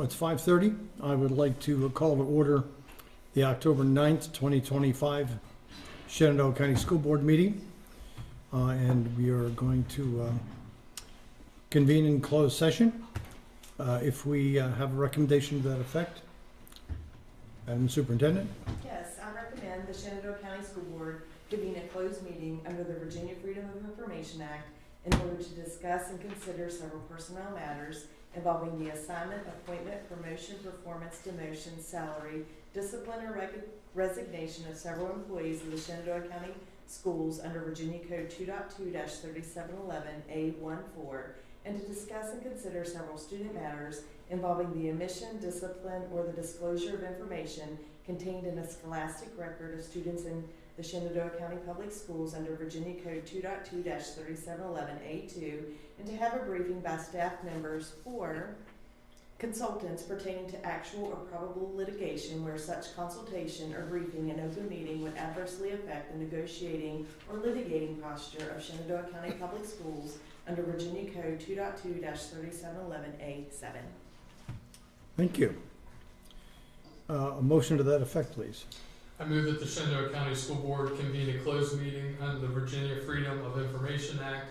It's 5:30. I would like to call to order the October 9th, 2025 Shenandoah County School Board meeting. And we are going to convene in closed session. If we have a recommendation to that effect. Madam Superintendent? Yes, I recommend the Shenandoah County School Board convene a closed meeting under the Virginia Freedom of Information Act in order to discuss and consider several personnel matters involving the assignment, appointment, promotion, performance, demotion, salary, discipline, or resignation of several employees of the Shenandoah County Schools under Virginia Code 2.2-3711A14, and to discuss and consider several student matters involving the omission, discipline, or the disclosure of information contained in a scholastic record of students in the Shenandoah County Public Schools under Virginia Code 2.2-3711A2, and to have a briefing by staff members or consultants pertaining to actual or probable litigation where such consultation or briefing in open meeting would adversely affect the negotiating or litigating posture of Shenandoah County Public Schools under Virginia Code 2.2-3711A7. Thank you. A motion to that effect, please. I move that the Shenandoah County School Board convene a closed meeting under the Virginia Freedom of Information Act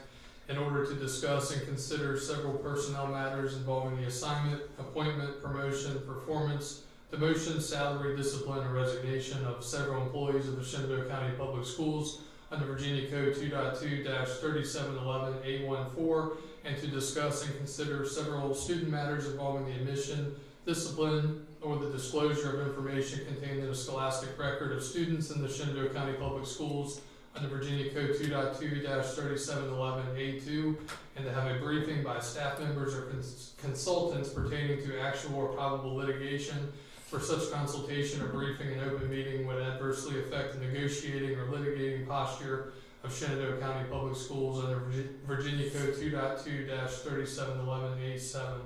in order to discuss and consider several personnel matters involving the assignment, appointment, promotion, performance, demotion, salary, discipline, or resignation of several employees of the Shenandoah County Public Schools under Virginia Code 2.2-3711A14, and to discuss and consider several student matters involving the admission, discipline, or the disclosure of information contained in a scholastic record of students in the Shenandoah County Public Schools under Virginia Code 2.2-3711A2, and to have a briefing by staff members or consultants pertaining to actual or probable litigation where such consultation or briefing in open meeting would adversely affect the negotiating or litigating posture of Shenandoah County Public Schools under Virginia Code 2.2-3711A7.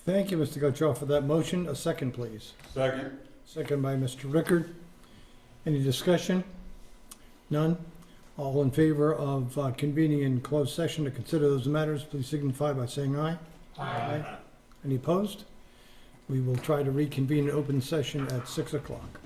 Thank you, Mr. Gottroff, for that motion. A second, please. Second. Second by Mr. Rickard. Any discussion? None? All in favor of convening in closed session to consider those matters, please signify by saying aye. Aye. Any opposed? We will try to reconvene in open session at 6 o'clock.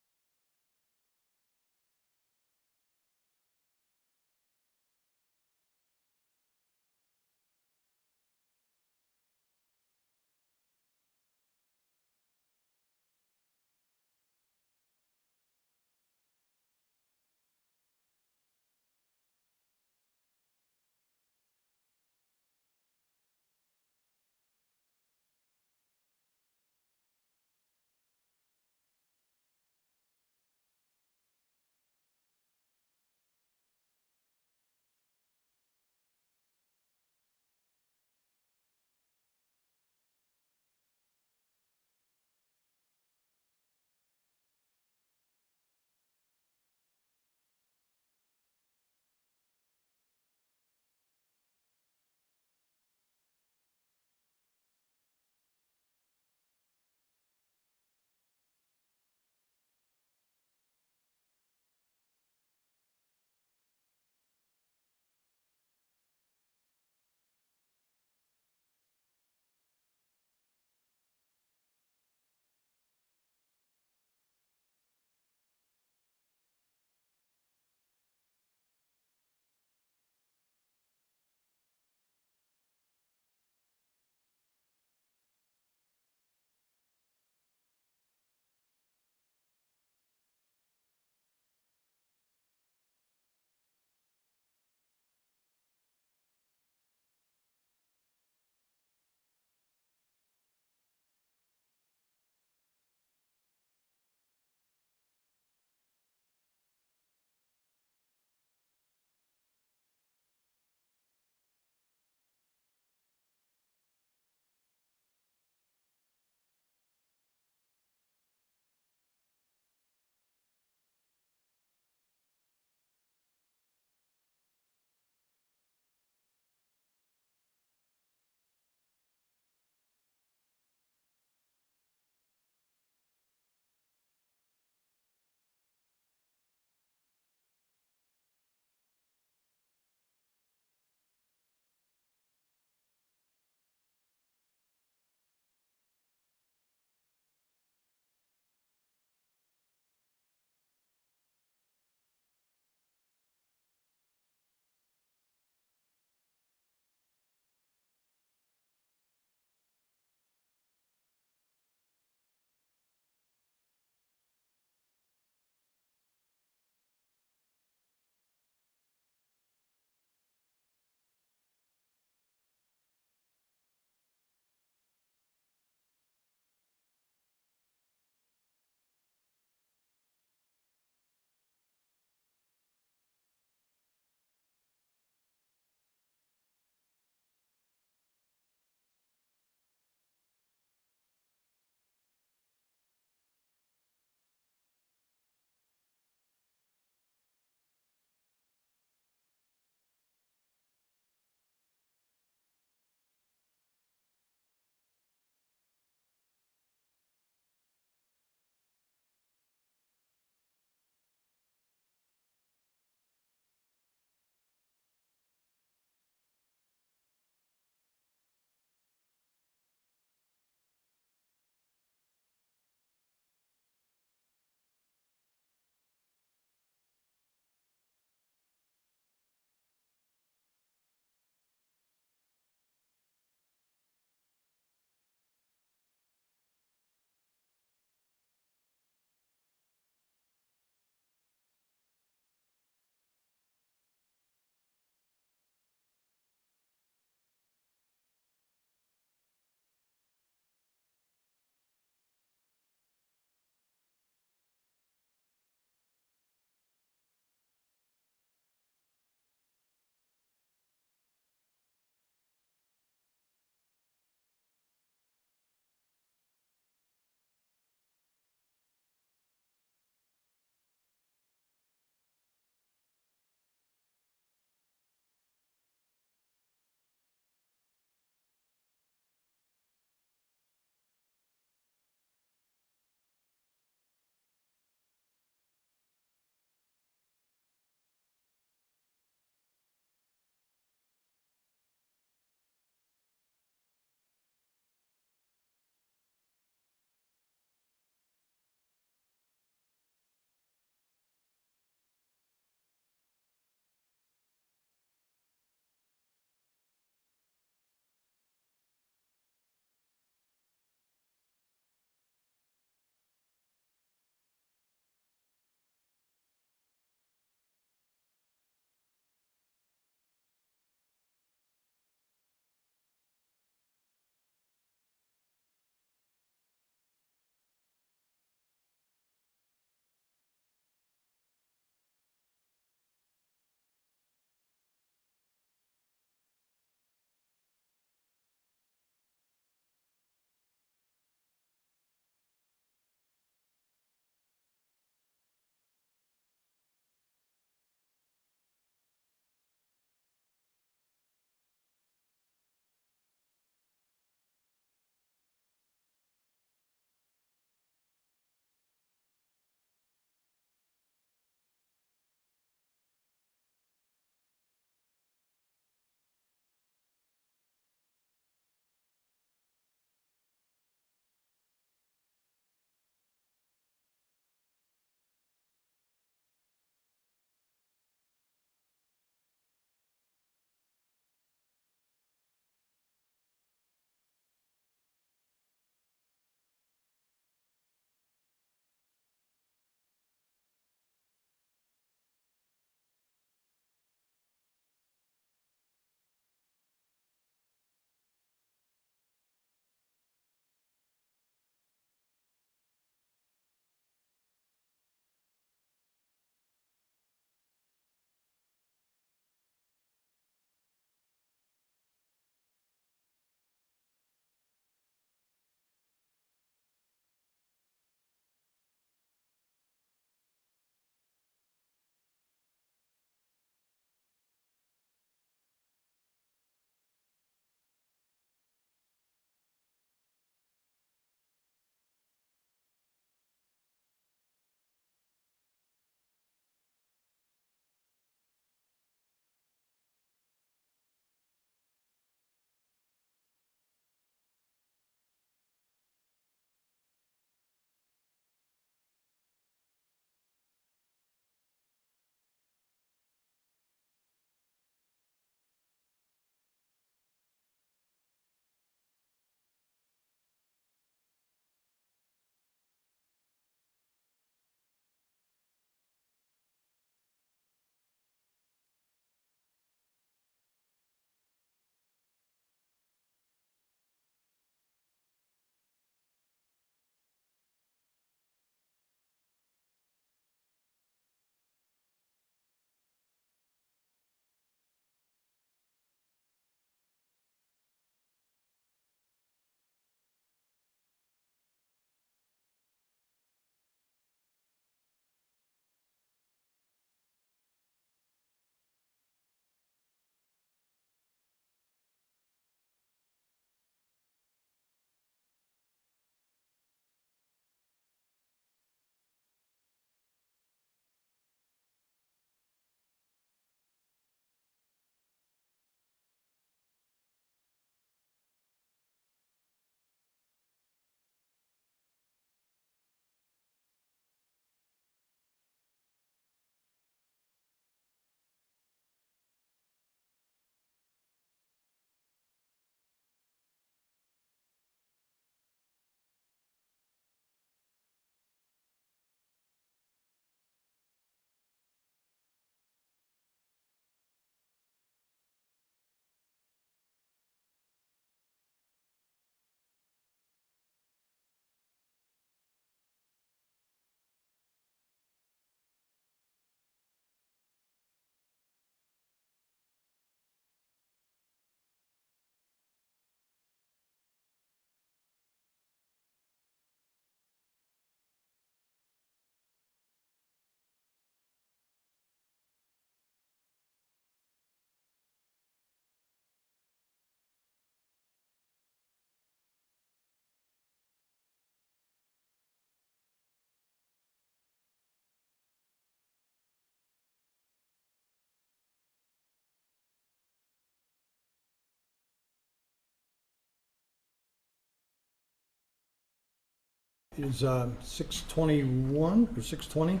It is 6:21 or 6:20,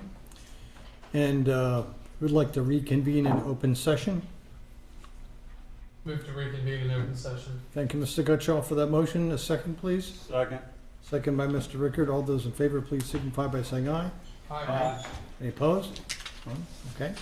and we'd like to reconvene in open session. Move to reconvene in open session. Thank you, Mr. Gutschall, for that motion. A second, please. Second. Second by Mr. Rickard. All those in favor, please signify by saying aye. Aye. Any opposed? None? Okay.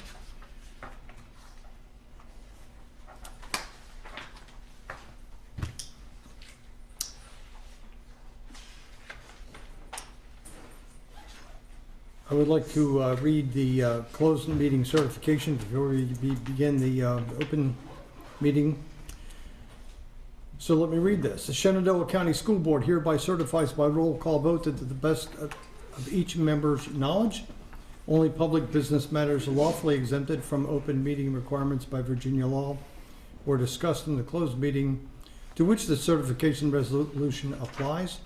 I would like to read the closed meeting certification before we begin the open meeting. So let me read this. The Shenandoah County School Board hereby certifies by roll call vote that to the best of each member's knowledge, only public business matters lawfully exempted from open meeting requirements by Virginia law were discussed in the closed meeting to which the certification resolution applies,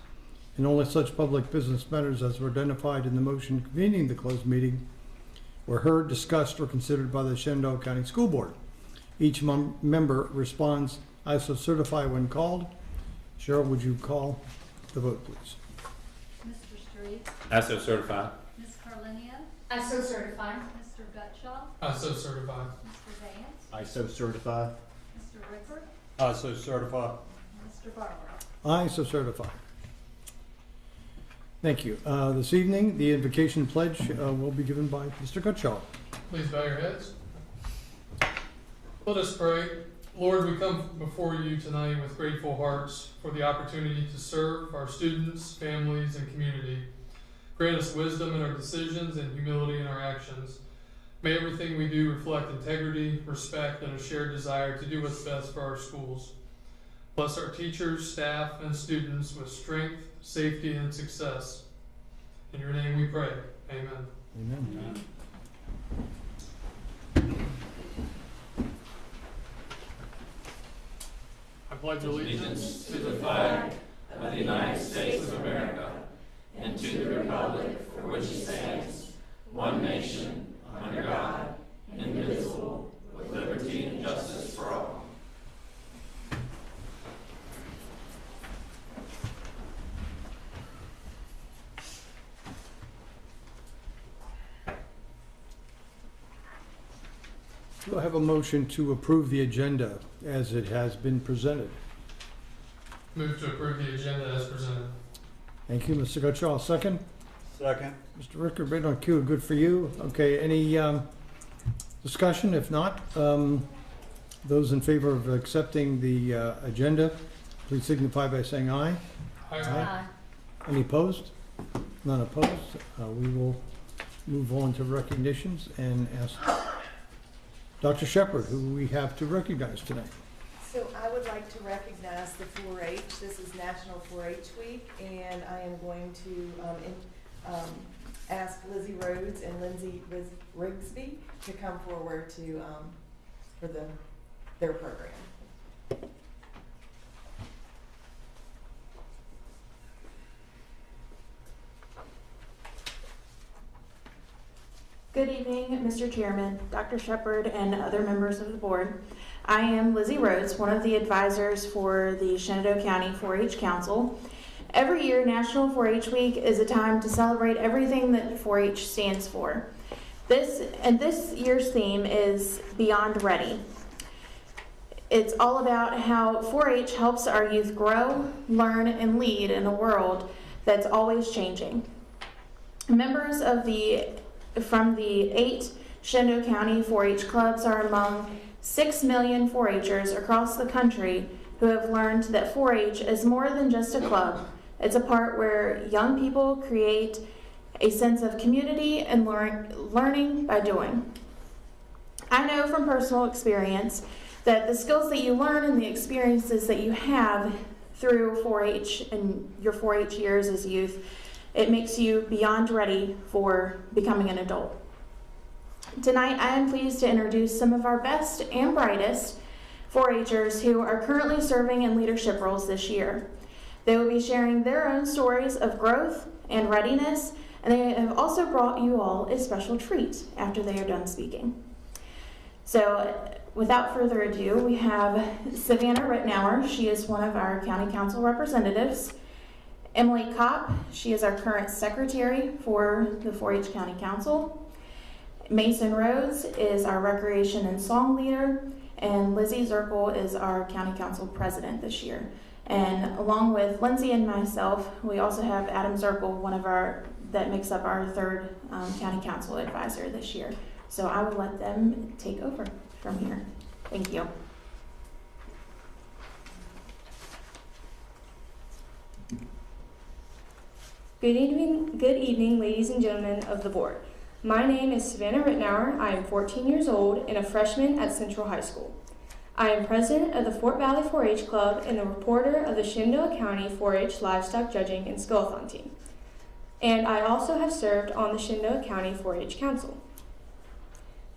and only such public business matters as were identified in the motion convening the closed meeting were heard, discussed, or considered by the Shenandoah County School Board. Each member responds, "I so certify" when called. Cheryl, would you call the vote, please? Mr. Street, I so certify. Ms. Carlinia, I so certify. Mr. Gutschall, I so certify. Mr. Vance, I so certify. Mr. Rickard, I so certify. Mr. Barlow. I so certify. Thank you. This evening, the invocation pledge will be given by Mr. Gutschall. Please bow your heads. Let us pray. Lord, we come before you tonight with grateful hearts for the opportunity to serve our students, families, and community. Grant us wisdom in our decisions and humility in our actions. May everything we do reflect integrity, respect, and a shared desire to do what's best for our schools. Bless our teachers, staff, and students with strength, safety, and success. In your name we pray. Amen. Amen. I pledge allegiance to the flag of the United States of America and to the republic for which it stands, one nation, under God, indivisible, with liberty and justice for all. Do I have a motion to approve the agenda as it has been presented? Move to approve the agenda as presented. Thank you, Mr. Gutschall. Second? Second. Mr. Rickard, right on cue. Good for you. Okay, any discussion? If not, those in favor of accepting the agenda, please signify by saying aye. Aye. Any opposed? None opposed. We will move on to recognitions and ask Dr. Shepard, who we have to recognize tonight. So I would like to recognize the 4-H. This is National 4-H Week, and I am going to ask Lizzie Rhodes and Lindsay Rigsby to come forward to for their program. Good evening, Mr. Chairman, Dr. Shepard, and other members of the board. I am Lizzie Rhodes, one of the advisors for the Shenandoah County 4-H Council. Every year, National 4-H Week is a time to celebrate everything that 4-H stands for. This year's theme is Beyond Ready. It's all about how 4-H helps our youth grow, learn, and lead in a world that's always changing. Members from the 8 Shenandoah County 4-H clubs are among 6 million 4-Hers across the country who have learned that 4-H is more than just a club. It's a part where young people create a sense of community and learning by doing. I know from personal experience that the skills that you learn and the experiences that you have through 4-H and your 4-H years as youth, it makes you beyond ready for becoming an adult. Tonight, I am pleased to introduce some of our best and brightest 4-Hers who are currently serving in leadership roles this year. They will be sharing their own stories of growth and readiness, and they have also brought you all a special treat after they are done speaking. So, without further ado, we have Savannah Rittenauer. She is one of our county council representatives. Emily Kopp, she is our current secretary for the 4-H County Council. Mason Rhodes is our recreation and song leader, and Lizzie Zirkle is our county council president this year. And along with Lindsay and myself, we also have Adam Zirkle, that makes up our third county council advisor this year. So I will let them take over from here. Thank you. Good evening, ladies and gentlemen of the board. My name is Savannah Rittenauer. I am 14 years old and a freshman at Central High School. I am president of the Fort Valley 4-H Club and the reporter of the Shenandoah County 4-H Livestock Judging and Skillathon team. And I also have served on the Shenandoah County 4-H Council.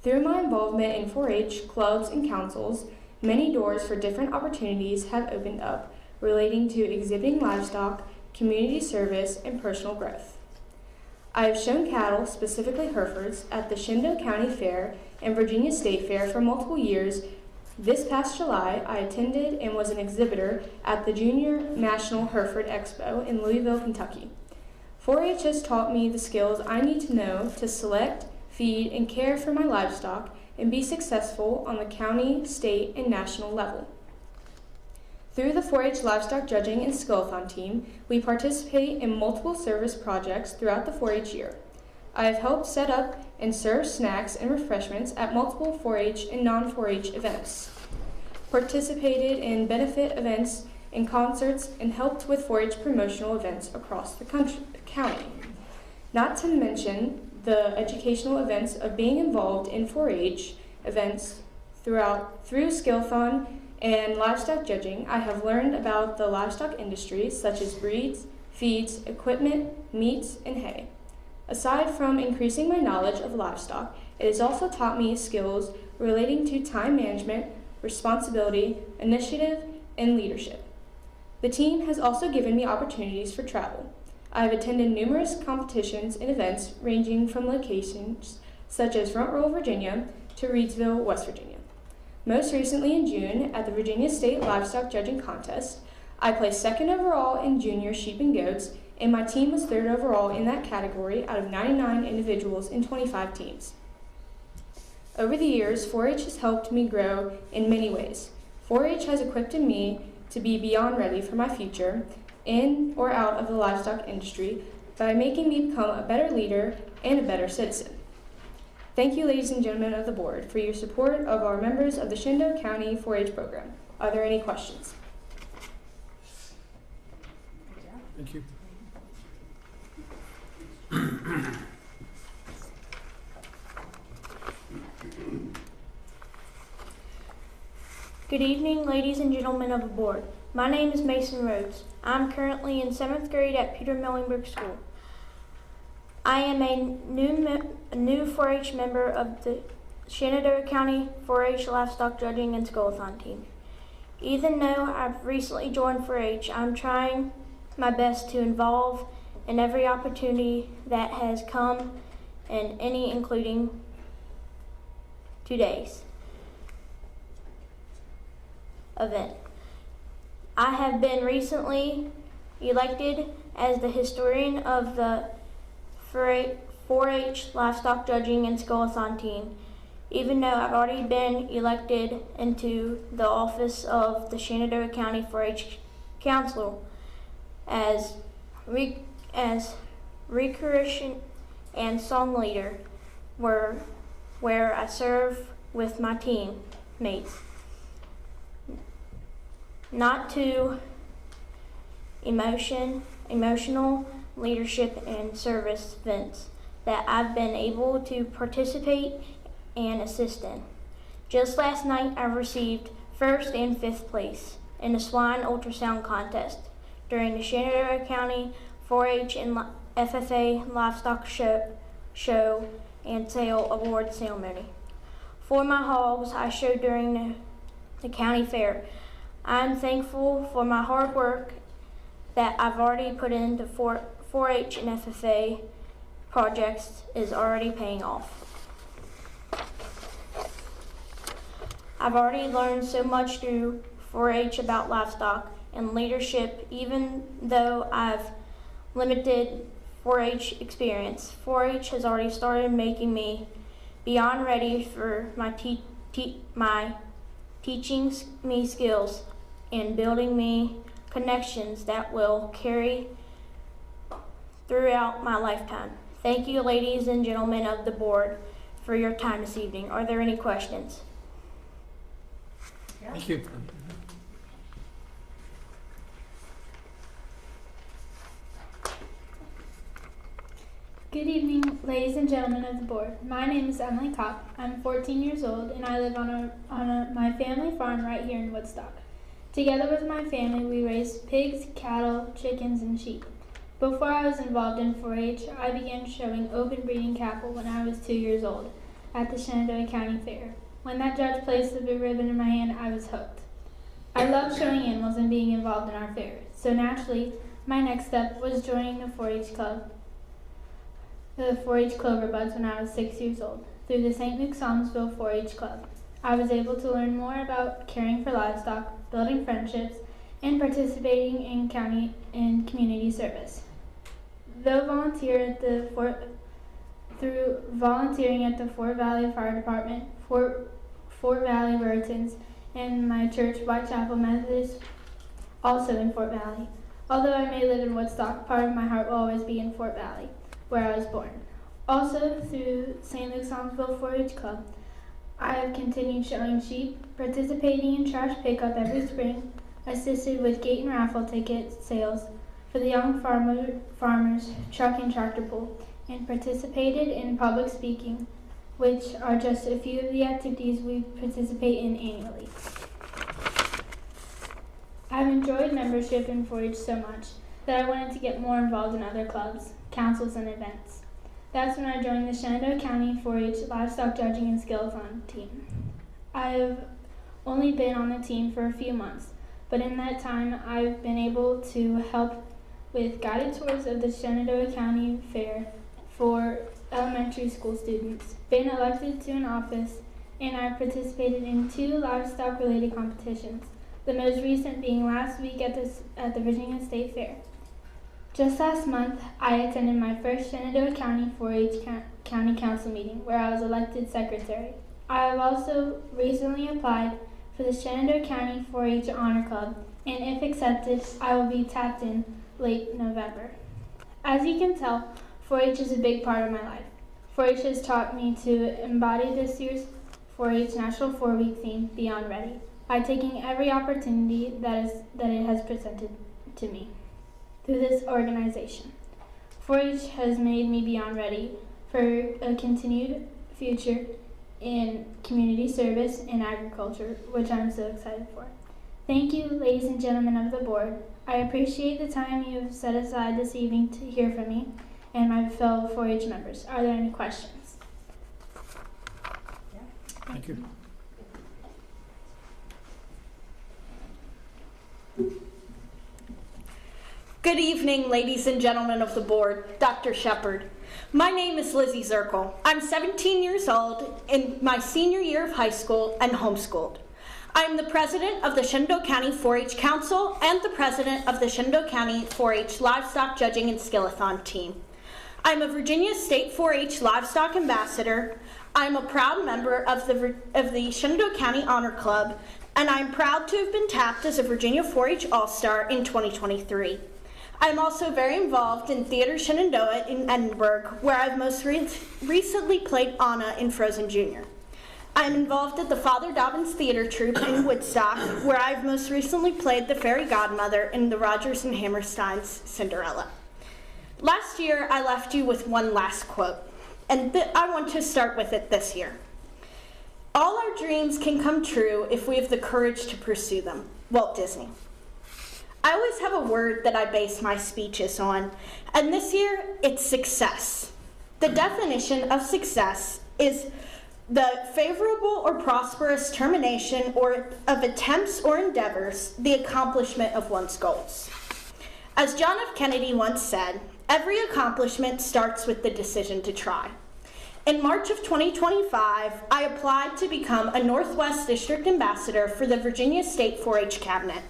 Through my involvement in 4-H clubs and councils, many doors for different opportunities have opened up relating to exhibiting livestock, community service, and personal growth. I have shown cattle, specifically Herefords, at the Shenandoah County Fair and Virginia State Fair for multiple years. This past July, I attended and was an exhibitor at the Junior National Hereford Expo in Louisville, Kentucky. 4-H has taught me the skills I need to know to select, feed, and care for my livestock and be successful on the county, state, and national level. Through the 4-H Livestock Judging and Skillathon team, we participate in multiple service projects throughout the 4-H year. I have helped set up and serve snacks and refreshments at multiple 4-H and non-4-H events, participated in benefit events and concerts, and helped with 4-H promotional events across the county. Not to mention the educational events of being involved in 4-H events through Skillathon and livestock judging. I have learned about the livestock industry, such as breeds, feeds, equipment, meats, and hay. Aside from increasing my knowledge of livestock, it has also taught me skills relating to time management, responsibility, initiative, and leadership. The team has also given me opportunities for travel. I have attended numerous competitions and events ranging from locations such as Front Royal, Virginia to Reidsville, West Virginia. Most recently in June at the Virginia State Livestock Judging Contest, I placed second overall in junior sheep and goats, and my team was third overall in that category out of 99 individuals in 25 teams. Over the years, 4-H has helped me grow in many ways. 4-H has equipped me to be beyond ready for my future in or out of the livestock industry by making me become a better leader and a better citizen. Thank you, ladies and gentlemen of the board, for your support of our members of the Shenandoah County 4-H program. Are there any questions? Thank you. Good evening, ladies and gentlemen of the board. My name is Mason Rhodes. I'm currently in 7th grade at Peter Millingbrook School. I am a new 4-H member of the Shenandoah County 4-H Livestock Judging and Skillathon team. Even though I've recently joined 4-H, I'm trying my best to involve in every opportunity that has come, and any including today's event. I have been recently elected as the historian of the 4-H Livestock Judging and Skillathon team, even though I've already been elected into the office of the Shenandoah County 4-H Council as recreation and song leader, where I serve with my teammates. Not to emotional leadership and service events that I've been able to participate and assist in. Just last night, I received 1st and 5th place in the swine ultrasound contest during the Shenandoah County 4-H and FFA livestock show and sale award ceremony. For my hogs I showed during the county fair, I'm thankful for my hard work that I've already put into 4-H and FFA projects is already paying off. I've already learned so much through 4-H about livestock and leadership, even though I've limited 4-H experience. 4-H has already started making me beyond ready for my teaching me skills and building me connections that will carry throughout my lifetime. Thank you, ladies and gentlemen of the board, for your time this evening. Are there any questions? Thank you. Good evening, ladies and gentlemen of the board. My name is Emily Kopp. I'm 14 years old and I live on my family farm right here in Woodstock. Together with my family, we raise pigs, cattle, chickens, and sheep. Before I was involved in 4-H, I began showing open breeding cattle when I was 2 years old at the Shenandoah County Fair. When that judge placed the blue ribbon in my hand, I was hooked. I love showing animals and being involved in our fair, so naturally, my next step was joining the 4-H club, the 4-H Clover Buds, when I was 6 years old. Through the St. Luke Psalmsville 4-H Club, I was able to learn more about caring for livestock, building friendships, and participating in county and community service. Through volunteering at the Fort Valley Fire Department, Fort Valley Rotans, and my church, Whitechapel Methodist, also in Fort Valley. Although I may live in Woodstock, part of my heart will always be in Fort Valley, where I was born. Also, through St. Luke Psalmsville 4-H Club, I have continued showing sheep, participating in trash pickup every spring, assisted with gate and raffle ticket sales for the young farmers truck and tractor pull, and participated in public speaking, which are just a few of the activities we participate in annually. I've enjoyed membership in 4-H so much that I wanted to get more involved in other clubs, councils, and events. That's when I joined the Shenandoah County 4-H Livestock Judging and Skillathon team. I have only been on the team for a few months, but in that time I've been able to help with guided tours of the Shenandoah County Fair for elementary school students, been elected to an office, and I've participated in 2 livestock-related competitions, the most recent being last week at the Virginia State Fair. Just last month, I attended my first Shenandoah County 4-H County Council meeting, where I was elected secretary. I have also recently applied for the Shenandoah County 4-H Honor Club, and if accepted, I will be tapped in late November. As you can tell, 4-H is a big part of my life. 4-H has taught me to embody this year's 4-H National 4-Week theme, Beyond Ready, by taking every opportunity that it has presented to me through this organization. 4-H has made me beyond ready for a continued future in community service and agriculture, which I'm so excited for. Thank you, ladies and gentlemen of the board. I appreciate the time you have set aside this evening to hear from me and my fellow 4-H members. Are there any questions? Thank you. Good evening, ladies and gentlemen of the board, Dr. Shepard. My name is Lizzie Zirkle. I'm 17 years old in my senior year of high school and homeschooled. I'm the president of the Shenandoah County 4-H Council and the president of the Shenandoah County 4-H Livestock Judging and Skillathon team. I'm a Virginia State 4-H Livestock Ambassador. I'm a proud member of the Shenandoah County Honor Club, and I'm proud to have been tapped as a Virginia 4-H All-Star in 2023. I'm also very involved in Theatre Shenandoah in Edinburgh, where I've most recently played Anna in Frozen Jr. I'm involved at the Father Dobbins Theatre Troupe in Woodstock, where I've most recently played the fairy godmother in the Rodgers and Hammerstein's Cinderella. Last year, I left you with one last quote, and I want to start with it this year. All our dreams can come true if we have the courage to pursue them. Walt Disney. I always have a word that I base my speeches on, and this year, it's success. The definition of success is the favorable or prosperous termination of attempts or endeavors, the accomplishment of one's goals. As John F. Kennedy once said, every accomplishment starts with the decision to try. In March of 2025, I applied to become a Northwest District Ambassador for the Virginia State 4-H Cabinet.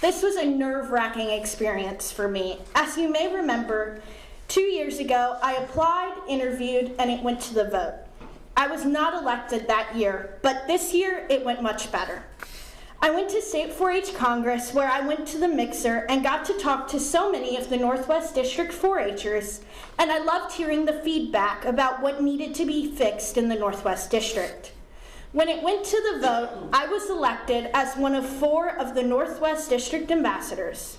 This was a nerve-wracking experience for me. As you may remember, 2 years ago, I applied, interviewed, and it went to the vote. I was not elected that year, but this year it went much better. I went to State 4-H Congress, where I went to the mixer and got to talk to so many of the Northwest District 4-Hers, and I loved hearing the feedback about what needed to be fixed in the Northwest District. When it went to the vote, I was elected as one of 4 of the Northwest District ambassadors.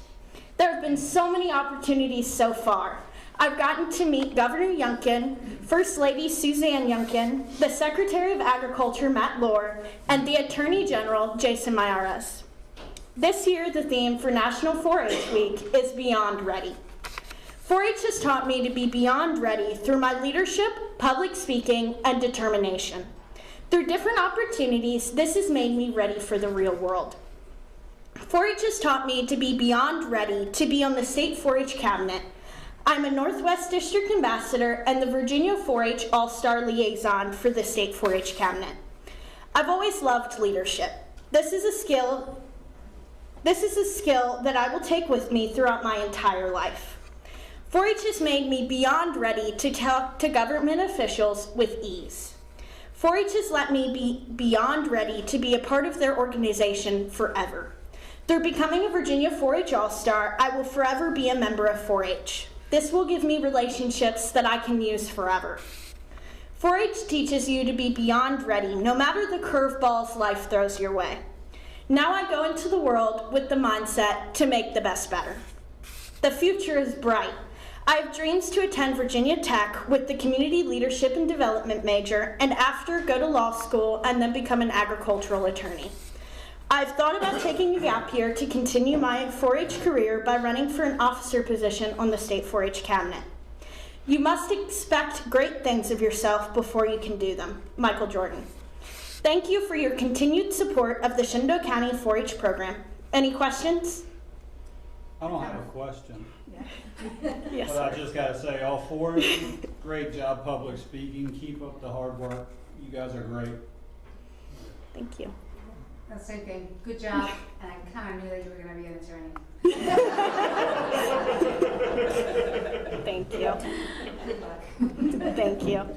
There have been so many opportunities so far. I've gotten to meet Governor Youngkin, First Lady Suzanne Youngkin, the Secretary of Agriculture Matt Lohr, and the Attorney General Jason Mayares. This year, the theme for National 4-H Week is Beyond Ready. 4-H has taught me to be beyond ready through my leadership, public speaking, and determination. Through different opportunities, this has made me ready for the real world. 4-H has taught me to be beyond ready to be on the State 4-H Cabinet. I'm a Northwest District Ambassador and the Virginia 4-H All-Star Liaison for the State 4-H Cabinet. I've always loved leadership. This is a skill that I will take with me throughout my entire life. 4-H has made me beyond ready to talk to government officials with ease. 4-H has let me be beyond ready to be a part of their organization forever. Through becoming a Virginia 4-H All-Star, I will forever be a member of 4-H. This will give me relationships that I can use forever. 4-H teaches you to be beyond ready, no matter the curveballs life throws your way. Now I go into the world with the mindset to make the best better. The future is bright. I have dreams to attend Virginia Tech with the Community Leadership and Development major, and after go to law school and then become an agricultural attorney. I've thought about taking a gap year to continue my 4-H career by running for an officer position on the State 4-H Cabinet. You must expect great things of yourself before you can do them. Michael Jordan. Thank you for your continued support of the Shenandoah County 4-H program. Any questions? I don't have a question. Yes, But I just gotta say, all 4 of you, great job public speaking. Keep up the hard work. You guys are great. Thank you. That's the same thing. Good job. And I kind of knew that you were going to be an attorney. Thank you. Good luck. Thank you.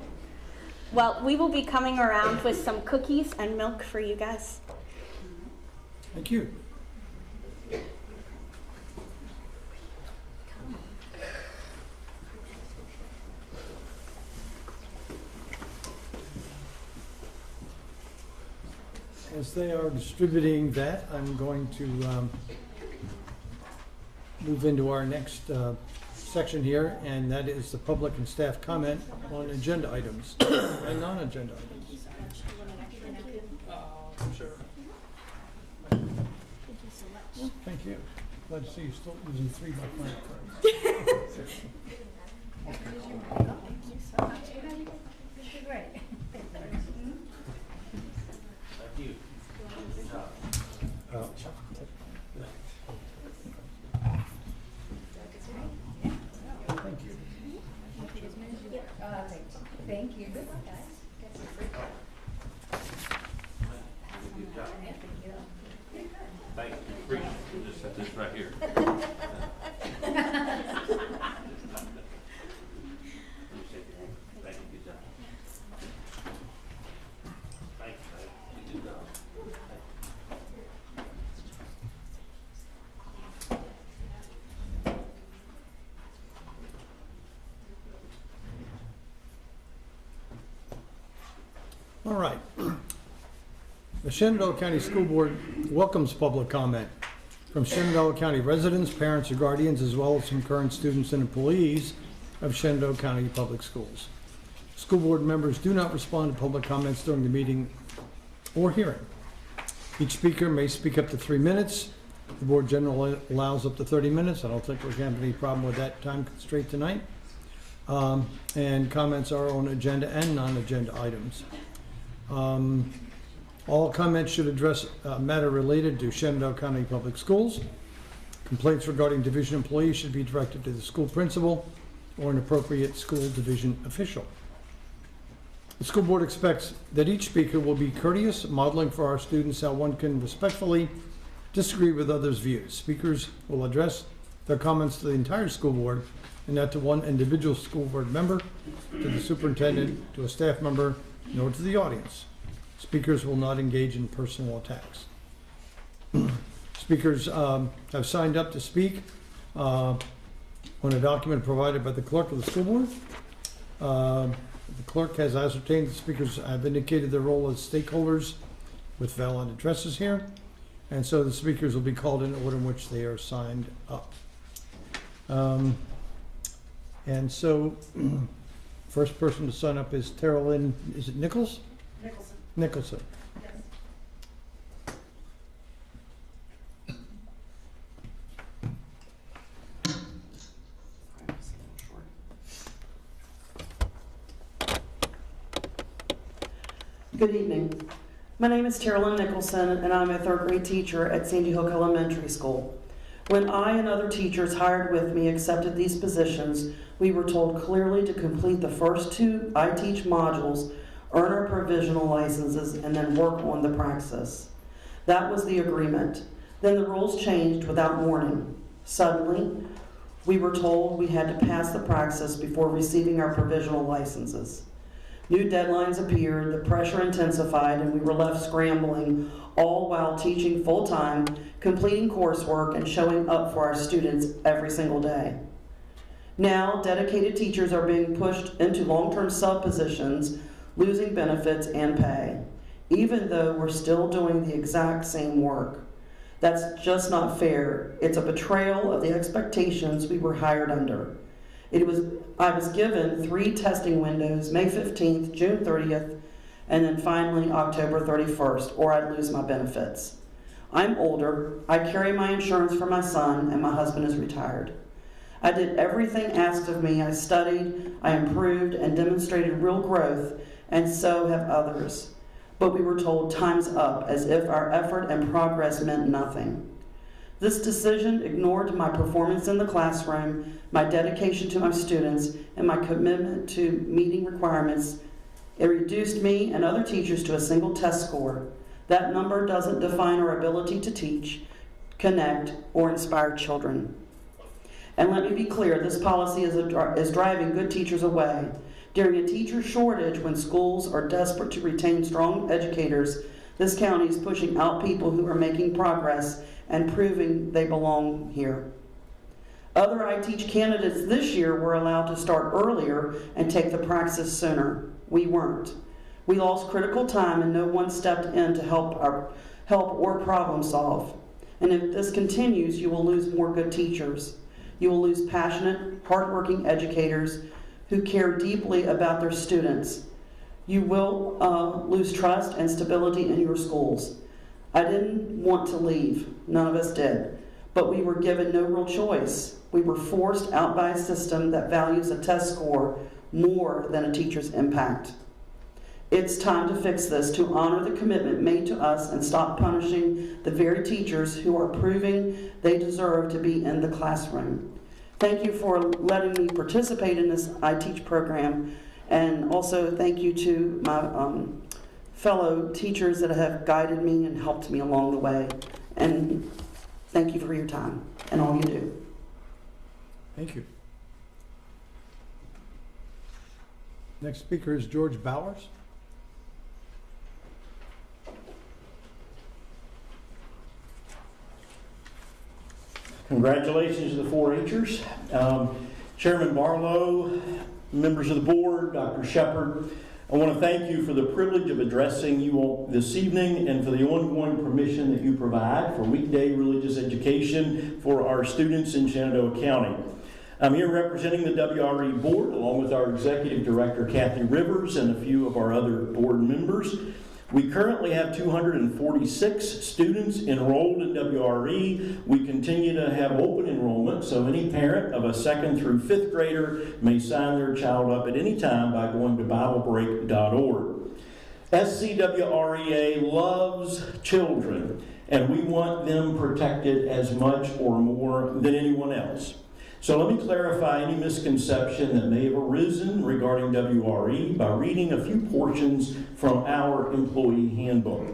Well, we will be coming around with some cookies and milk for you guys. Thank you. As they are distributing that, I'm going to move into our next section here, and that is the public and staff comment on agenda items and non-agenda items. Sure. Thank you. Glad to see you still using 3x5 cards. Great. Thank you. Thank you. Thank you. We'll just set this right here. Thank you. Good job. Thank you. Good job. All right. The Shenandoah County School Board welcomes public comment from Shenandoah County residents, parents, or guardians, as well as from current students and employees of Shenandoah County Public Schools. School board members do not respond to public comments during the meeting or hearing. Each speaker may speak up to 3 minutes. The board generally allows up to 30 minutes. I don't think we're going to have any problem with that time constraint tonight. And comments are on agenda and non-agenda items. All comments should address a matter related to Shenandoah County Public Schools. Complaints regarding division employees should be directed to the school principal or an appropriate school division official. The school board expects that each speaker will be courteous, modeling for our students how one can respectfully disagree with others' views. Speakers will address their comments to the entire school board and not to one individual school board member, to the superintendent, to a staff member, nor to the audience. Speakers will not engage in personal attacks. Speakers have signed up to speak on a document provided by the clerk of the school board. The clerk has ascertained the speakers have indicated their role as stakeholders with valid addresses here, and so the speakers will be called in order in which they are signed up. And so, first person to sign up is Tara Lynn, is it Nichols? Nicholson. Nicholson. Yes. Good evening. My name is Tara Nicholson, and I'm a third grade teacher at Sandy Hook Elementary School. When I and other teachers hired with me accepted these positions, we were told clearly to complete the first 2 I Teach modules, earn our provisional licenses, and then work on the praxis. That was the agreement. Then the rules changed without warning. Suddenly, we were told we had to pass the praxis before receiving our provisional licenses. New deadlines appeared, the pressure intensified, and we were left scrambling, all while teaching full-time, completing coursework, and showing up for our students every single day. Now, dedicated teachers are being pushed into long-term sub-positions, losing benefits and pay, even though we're still doing the exact same work. That's just not fair. It's a betrayal of the expectations we were hired under. I was given 3 testing windows, May 15th, June 30th, and then finally October 31st, or I'd lose my benefits. I'm older, I carry my insurance for my son, and my husband is retired. I did everything asked of me. I studied, I improved, and demonstrated real growth, and so have others. But we were told time's up, as if our effort and progress meant nothing. This decision ignored my performance in the classroom, my dedication to my students, and my commitment to meeting requirements. It reduced me and other teachers to a single test score. That number doesn't define our ability to teach, connect, or inspire children. And let me be clear, this policy is driving good teachers away. During a teacher shortage, when schools are desperate to retain strong educators, this county is pushing out people who are making progress and proving they belong here. Other I Teach candidates this year were allowed to start earlier and take the praxis sooner. We weren't. We lost critical time and no one stepped in to help or problem solve. And if this continues, you will lose more good teachers. You will lose passionate, hardworking educators who care deeply about their students. You will lose trust and stability in your schools. I didn't want to leave. None of us did. But we were given no real choice. We were forced out by a system that values a test score more than a teacher's impact. It's time to fix this, to honor the commitment made to us and stop punishing the very teachers who are proving they deserve to be in the classroom. Thank you for letting me participate in this I Teach program, and also thank you to my fellow teachers that have guided me and helped me along the way. And thank you for your time and all you do. Thank you. Next speaker is George Bowers. Congratulations to the 4-Hers. Chairman Barlow, members of the board, Dr. Shepard, I want to thank you for the privilege of addressing you all this evening and for the ongoing permission that you provide for weekday religious education for our students in Shenandoah County. I'm here representing the WRE board along with our executive director, Kathy Rivers, and a few of our other board members. We currently have 246 students enrolled in WRE. We continue to have open enrollment, so any parent of a 2nd through 5th grader may sign their child up at any time by going to BibleBreak.org. SCWREA loves children, and we want them protected as much or more than anyone else. So let me clarify any misconception that may have arisen regarding WRE by reading a few portions from our employee handbook.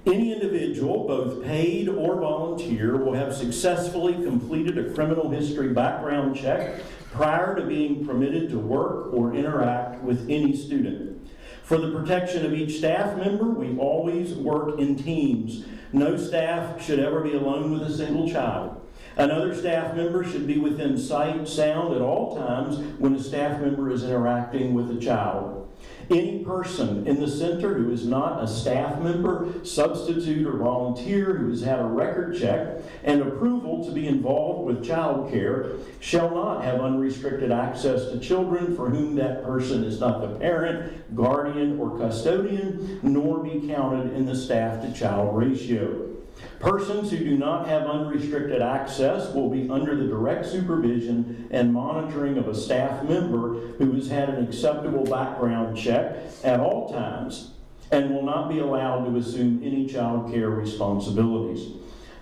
Any individual, both paid or volunteer, will have successfully completed a criminal history background check prior to being permitted to work or interact with any student. For the protection of each staff member, we always work in teams. No staff should ever be alone with a single child. Another staff member should be within sight, sound at all times when a staff member is interacting with a child. Any person in the center who is not a staff member, substitute, or volunteer who has had a record check and approval to be involved with child care shall not have unrestricted access to children for whom that person is not the parent, guardian, or custodian, nor be counted in the staff-to-child ratio. Persons who do not have unrestricted access will be under the direct supervision and monitoring of a staff member who has had an acceptable background check at all times and will not be allowed to assume any child care responsibilities.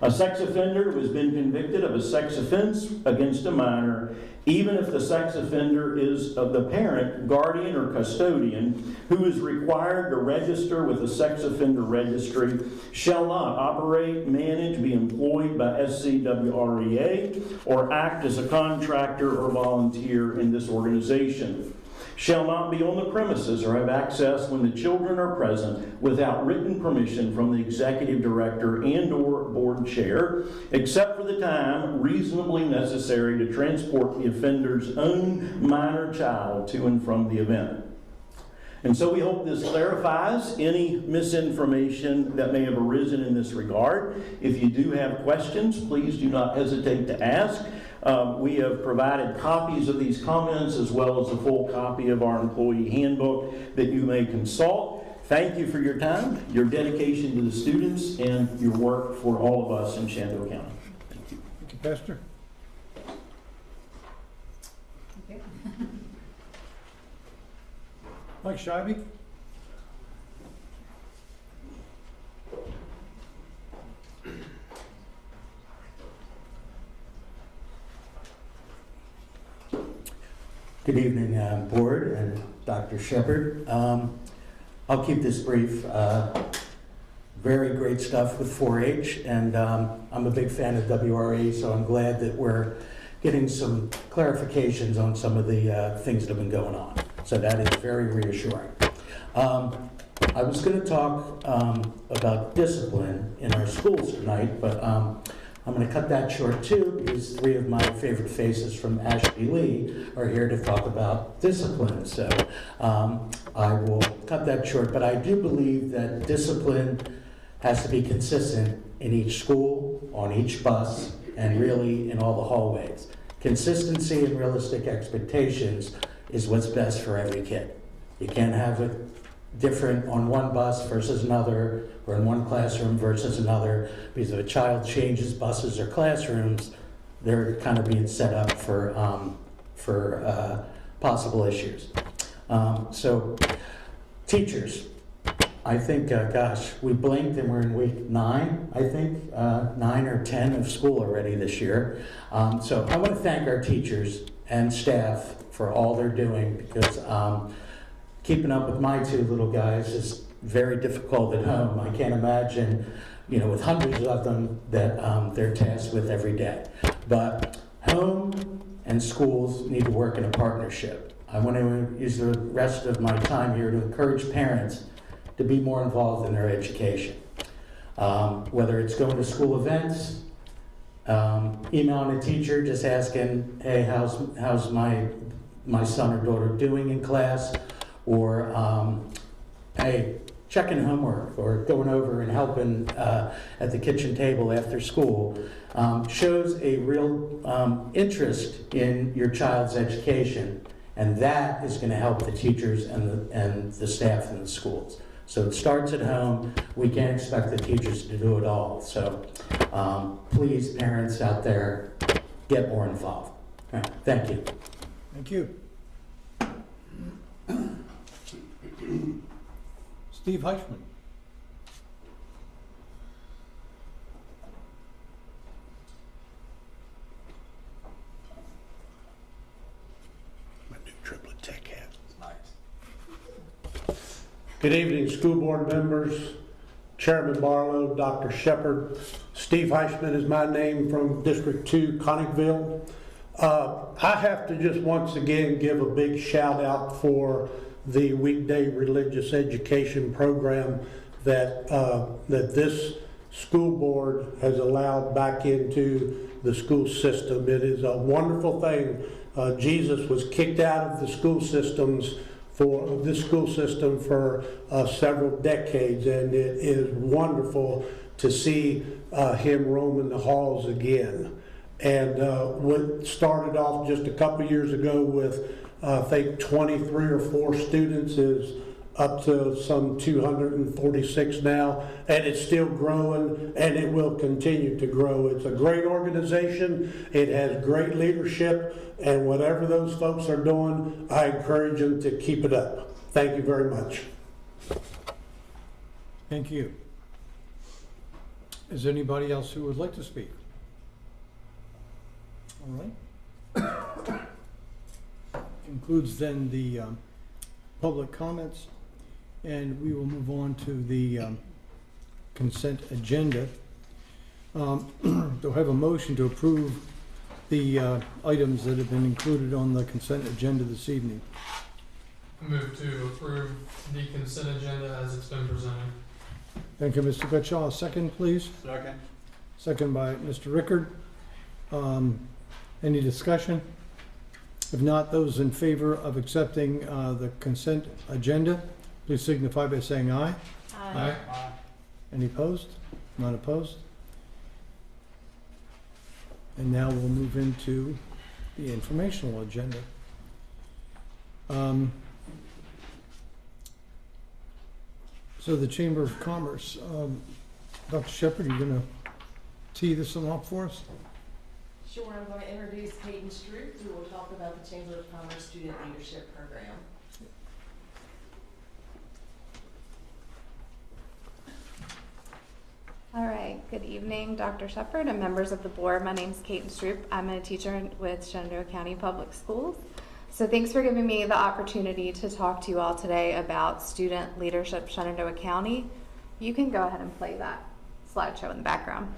A sex offender who has been convicted of a sex offense against a minor, even if the sex offender is of the parent, guardian, or custodian, who is required to register with the sex offender registry, shall not operate, manage, be employed by SCWREA, or act as a contractor or volunteer in this organization. Shall not be on the premises or have access when the children are present without written permission from the executive director and/or board chair, except for the time reasonably necessary to transport the offender's own minor child to and from the event. And so we hope this clarifies any misinformation that may have arisen in this regard. If you do have questions, please do not hesitate to ask. We have provided copies of these comments as well as a full copy of our employee handbook that you may consult. Thank you for your time, your dedication to the students, and your work for all of us in Shenandoah County. Thank you. Thank you, Pastor. Okay. Mike Scheibe? Good evening, Board and Dr. Shepard. I'll keep this brief. Very great stuff with 4-H, and I'm a big fan of WRE, so I'm glad that we're getting some clarifications on some of the things that have been going on. So that is very reassuring. I was going to talk about discipline in our schools tonight, but I'm going to cut that short too, because three of my favorite faces from Ashby Lee are here to talk about discipline. So I will cut that short, but I do believe that discipline has to be consistent in each school, on each bus, and really in all the hallways. Consistency and realistic expectations is what's best for every kid. You can't have it different on one bus versus another, or in one classroom versus another, because if a child changes buses or classrooms, they're kind of being set up for possible issues. So, teachers, I think, gosh, we blinked and we're in week 9, I think, 9 or 10 of school already this year. So I want to thank our teachers and staff for all they're doing, because keeping up with my two little guys is very difficult at home. I can't imagine, with hundreds of them that they're tasked with every day. But home and schools need to work in a partnership. I want to use the rest of my time here to encourage parents to be more involved in their education. Whether it's going to school events, emailing a teacher just asking, hey, how's my son or daughter doing in class? Or, hey, checking homework, or going over and helping at the kitchen table after school, shows a real interest in your child's education, and that is going to help the teachers and the staff in the schools. So it starts at home. We can't expect the teachers to do it all. So please, parents out there, get more involved. All right, thank you. Thank you. Steve Heichman. My new triplet tech hat. Nice. Good evening, school board members, Chairman Barlow, Dr. Shepard. Steve Heisman is my name from District 2, Connickville. I have to just once again give a big shout out for the weekday religious education program that this school board has allowed back into the school system. It is a wonderful thing. Jesus was kicked out of the school systems for this school system for several decades, and it is wonderful to see him roaming the halls again. And what started off just a couple years ago with I think 23 or 4 students is up to some 246 now, and it's still growing, and it will continue to grow. It's a great organization. It has great leadership, and whatever those folks are doing, I encourage them to keep it up. Thank you very much. Thank you. Is there anybody else who would like to speak? All right. Concludes then the public comments, and we will move on to the consent agenda. Do I have a motion to approve the items that have been included on the consent agenda this evening? Move to approve the consent agenda as it's been presented. Thank you, Mr. Gutschall. A second, please. Second. Second by Mr. Rickard. Any discussion? If not, those in favor of accepting the consent agenda, please signify by saying aye. Aye. Any opposed? None opposed? And now we'll move into the informational agenda. So the Chamber of Commerce, Dr. Shepard, are you going to tee this one up for us? Sure, I'm going to introduce Peyton Stroop, who will talk about the Chamber of Commerce Student Leadership Program. All right, good evening, Dr. Shepard and members of the board. My name is Peyton Stroop. I'm a teacher with Shenandoah County Public Schools. So thanks for giving me the opportunity to talk to you all today about student leadership Shenandoah County. You can go ahead and play that slideshow in the background.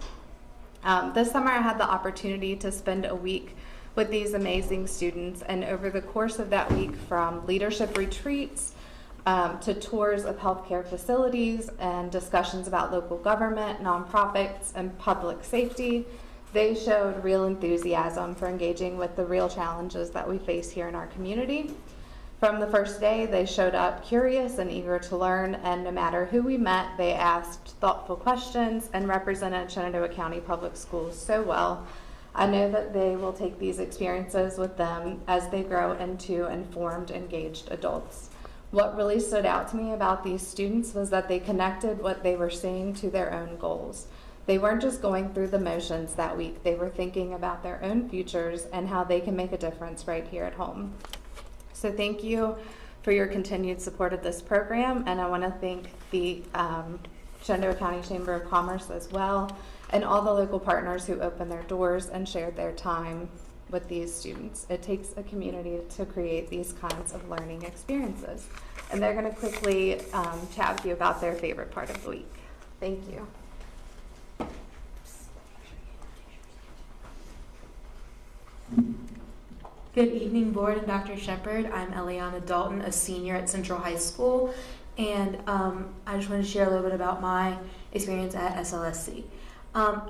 This summer I had the opportunity to spend a week with these amazing students, and over the course of that week, from leadership retreats to tours of healthcare facilities and discussions about local government, nonprofits, and public safety, they showed real enthusiasm for engaging with the real challenges that we face here in our community. From the first day, they showed up curious and eager to learn, and no matter who we met, they asked thoughtful questions and represented Shenandoah County Public Schools so well. I know that they will take these experiences with them as they grow into informed, engaged adults. What really stood out to me about these students was that they connected what they were seeing to their own goals. They weren't just going through the motions that week, they were thinking about their own futures and how they can make a difference right here at home. So thank you for your continued support of this program, and I want to thank the Shenandoah County Chamber of Commerce as well, and all the local partners who opened their doors and shared their time with these students. It takes a community to create these kinds of learning experiences. And they're going to quickly chat with you about their favorite part of the week. Thank you. Good evening, board and Dr. Shepard. I'm Eliana Dalton, a senior at Central High School, and I just wanted to share a little bit about my experience at SLSC.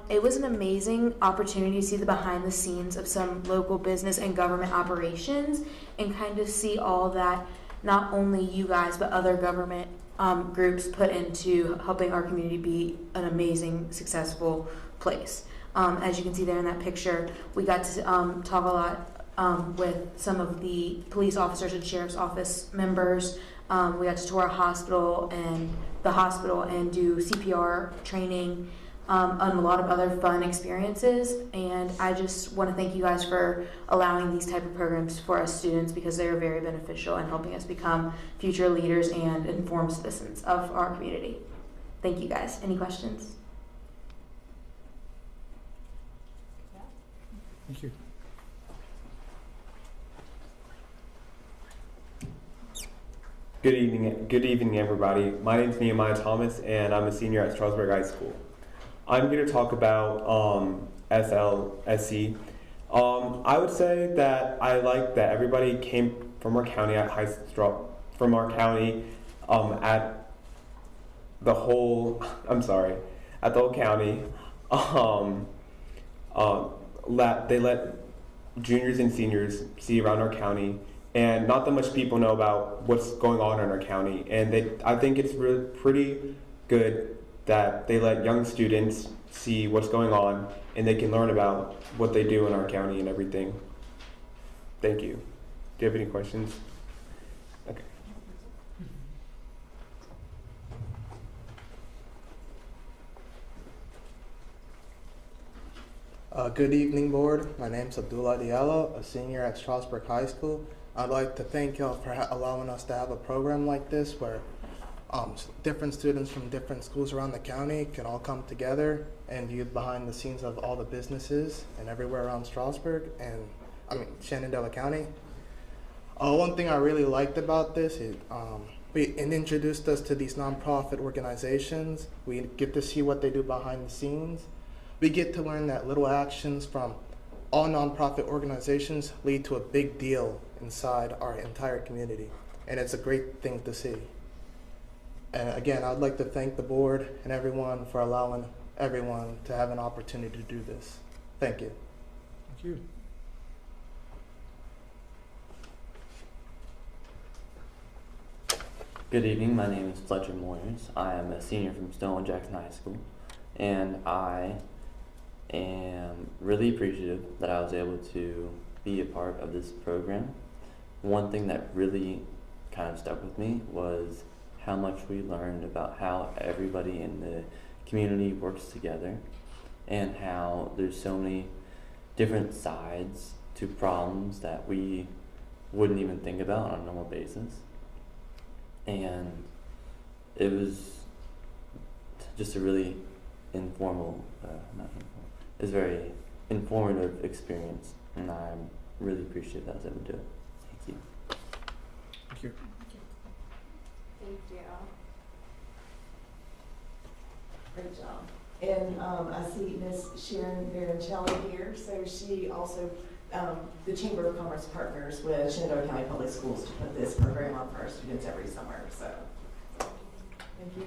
It was an amazing opportunity to see the behind the scenes of some local business and government operations and kind of see all that not only you guys but other government groups put into helping our community be an amazing, successful place. As you can see there in that picture, we got to talk a lot with some of the police officers and sheriff's office members. We got to tour a hospital and do CPR training and a lot of other fun experiences. And I just want to thank you guys for allowing these type of programs for us students, because they are very beneficial in helping us become future leaders and informed citizens of our community. Thank you guys. Any questions? Thank you. Good evening, everybody. My name is Nehemiah Thomas, and I'm a senior at Strasburg High School. I'm here to talk about SLSC. I would say that I like that everybody came from our county at at the whole county. They let juniors and seniors see around our county. And not that much people know about what's going on in our county. And I think it's really pretty good that they let young students see what's going on and they can learn about what they do in our county and everything. Thank you. Do you have any questions? Okay. Good evening, board. My name is Abdullah Diallo, a senior at Strasburg High School. I'd like to thank y'all for allowing us to have a program like this where different students from different schools around the county can all come together and view behind the scenes of all the businesses and everywhere around Strasburg and Shenandoah County. One thing I really liked about this is it introduced us to these nonprofit organizations. We get to see what they do behind the scenes. We get to learn that little actions from all nonprofit organizations lead to a big deal inside our entire community, and it's a great thing to see. And again, I'd like to thank the board and everyone for allowing everyone to have an opportunity to do this. Thank you. Thank you. Good evening, my name is Fletcher Moyers. I am a senior from Stonewall Jackson High School, and I am really appreciative that I was able to be a part of this program. One thing that really kind of stuck with me was how much we learned about how everybody in the community works together and how there's so many different sides to problems that we wouldn't even think about on a normal basis. And it was just a really it's a very informative experience, and I'm really appreciative that I was able to do it. Thank you. Thank you. Thank you. Great job. And I see Miss Sharon Baroncelli here, so she also, the Chamber of Commerce partners with Shenandoah County Public Schools to put this program on for our students every summer, so thank you.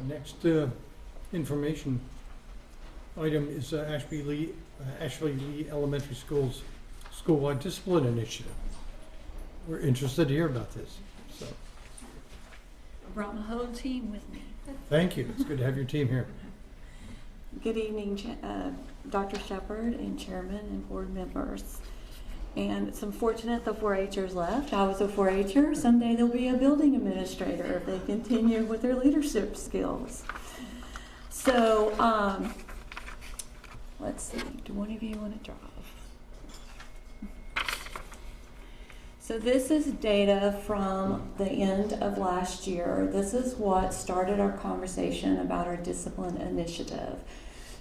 Next information item is Ashley Lee Elementary School's school-wide discipline initiative. We're interested to hear about this. So, I brought my whole team with me. thank you. It's good to have your team here. Good evening, Dr. Shepard and Chairman and board members. And it's unfortunate the 4-Hers left. I was a 4-Her. Someday they'll be a building administrator if they continue with their leadership skills. So, let's see. Do one of you want to drive? So this is data from the end of last year. This is what started our conversation about our discipline initiative.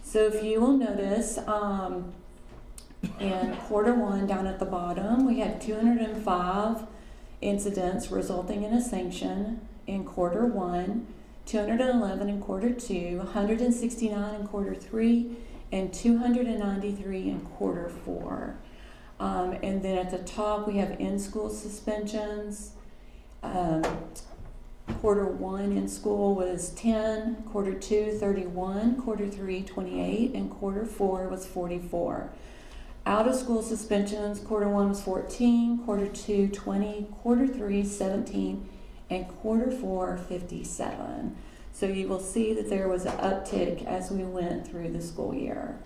So if you will notice, in quarter one, down at the bottom, we had 205 incidents resulting in a sanction in quarter one, 211 in quarter two, 169 in quarter three, and 293 in quarter four. And then at the top, we have in-school suspensions. Quarter one in school was 10, quarter two, 31, quarter three, 28, and quarter four was 44. Out of school suspensions, quarter one was 14, quarter two, 20, quarter three, 17, and quarter four, 57. So you will see that there was an uptick as we went through the school year.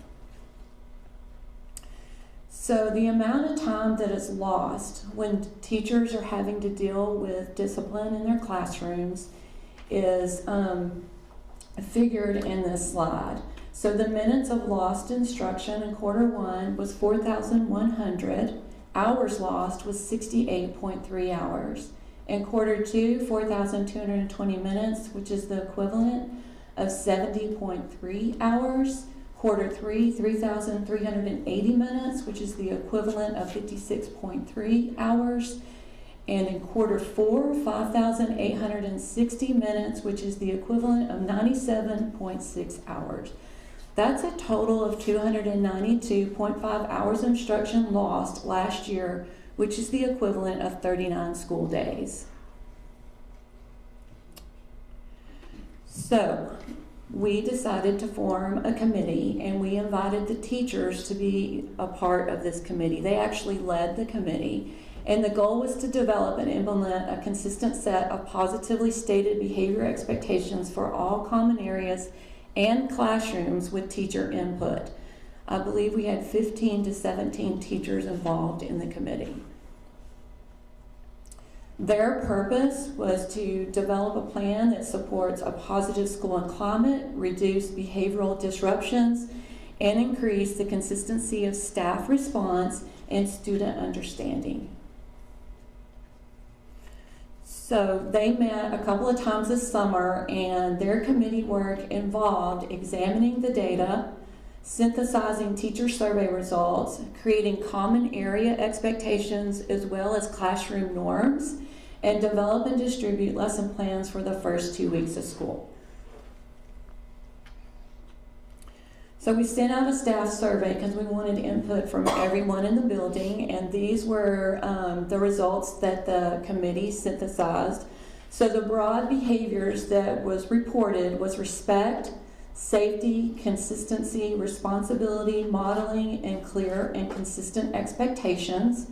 So the amount of time that is lost when teachers are having to deal with discipline in their classrooms is figured in this slide. So the minutes of lost instruction in quarter one was 4,100. Hours lost was 68.3 hours. In quarter two, 4,220 minutes, which is the equivalent of 70.3 hours. Quarter 3, 3,380 minutes, which is the equivalent of 56.3 hours. And in quarter 4, 5,860 minutes, which is the equivalent of 97.6 hours. That's a total of 292.5 hours of instruction lost last year, which is the equivalent of 39 school days. So, we decided to form a committee, and we invited the teachers to be a part of this committee. They actually led the committee, and the goal was to develop and implement a consistent set of positively stated behavior expectations for all common areas and classrooms with teacher input. I believe we had 15 to 17 teachers involved in the committee. Their purpose was to develop a plan that supports a positive school and climate, reduce behavioral disruptions, and increase the consistency of staff response and student understanding. So they met a couple of times this summer, and their committee work involved examining the data, synthesizing teacher survey results, creating common area expectations as well as classroom norms, and develop and distribute lesson plans for the first 2 weeks of school. So we sent out a staff survey because we wanted input from everyone in the building, and these were the results that the committee synthesized. So the broad behaviors that was reported was respect, safety, consistency, responsibility, modeling, and clear and consistent expectations.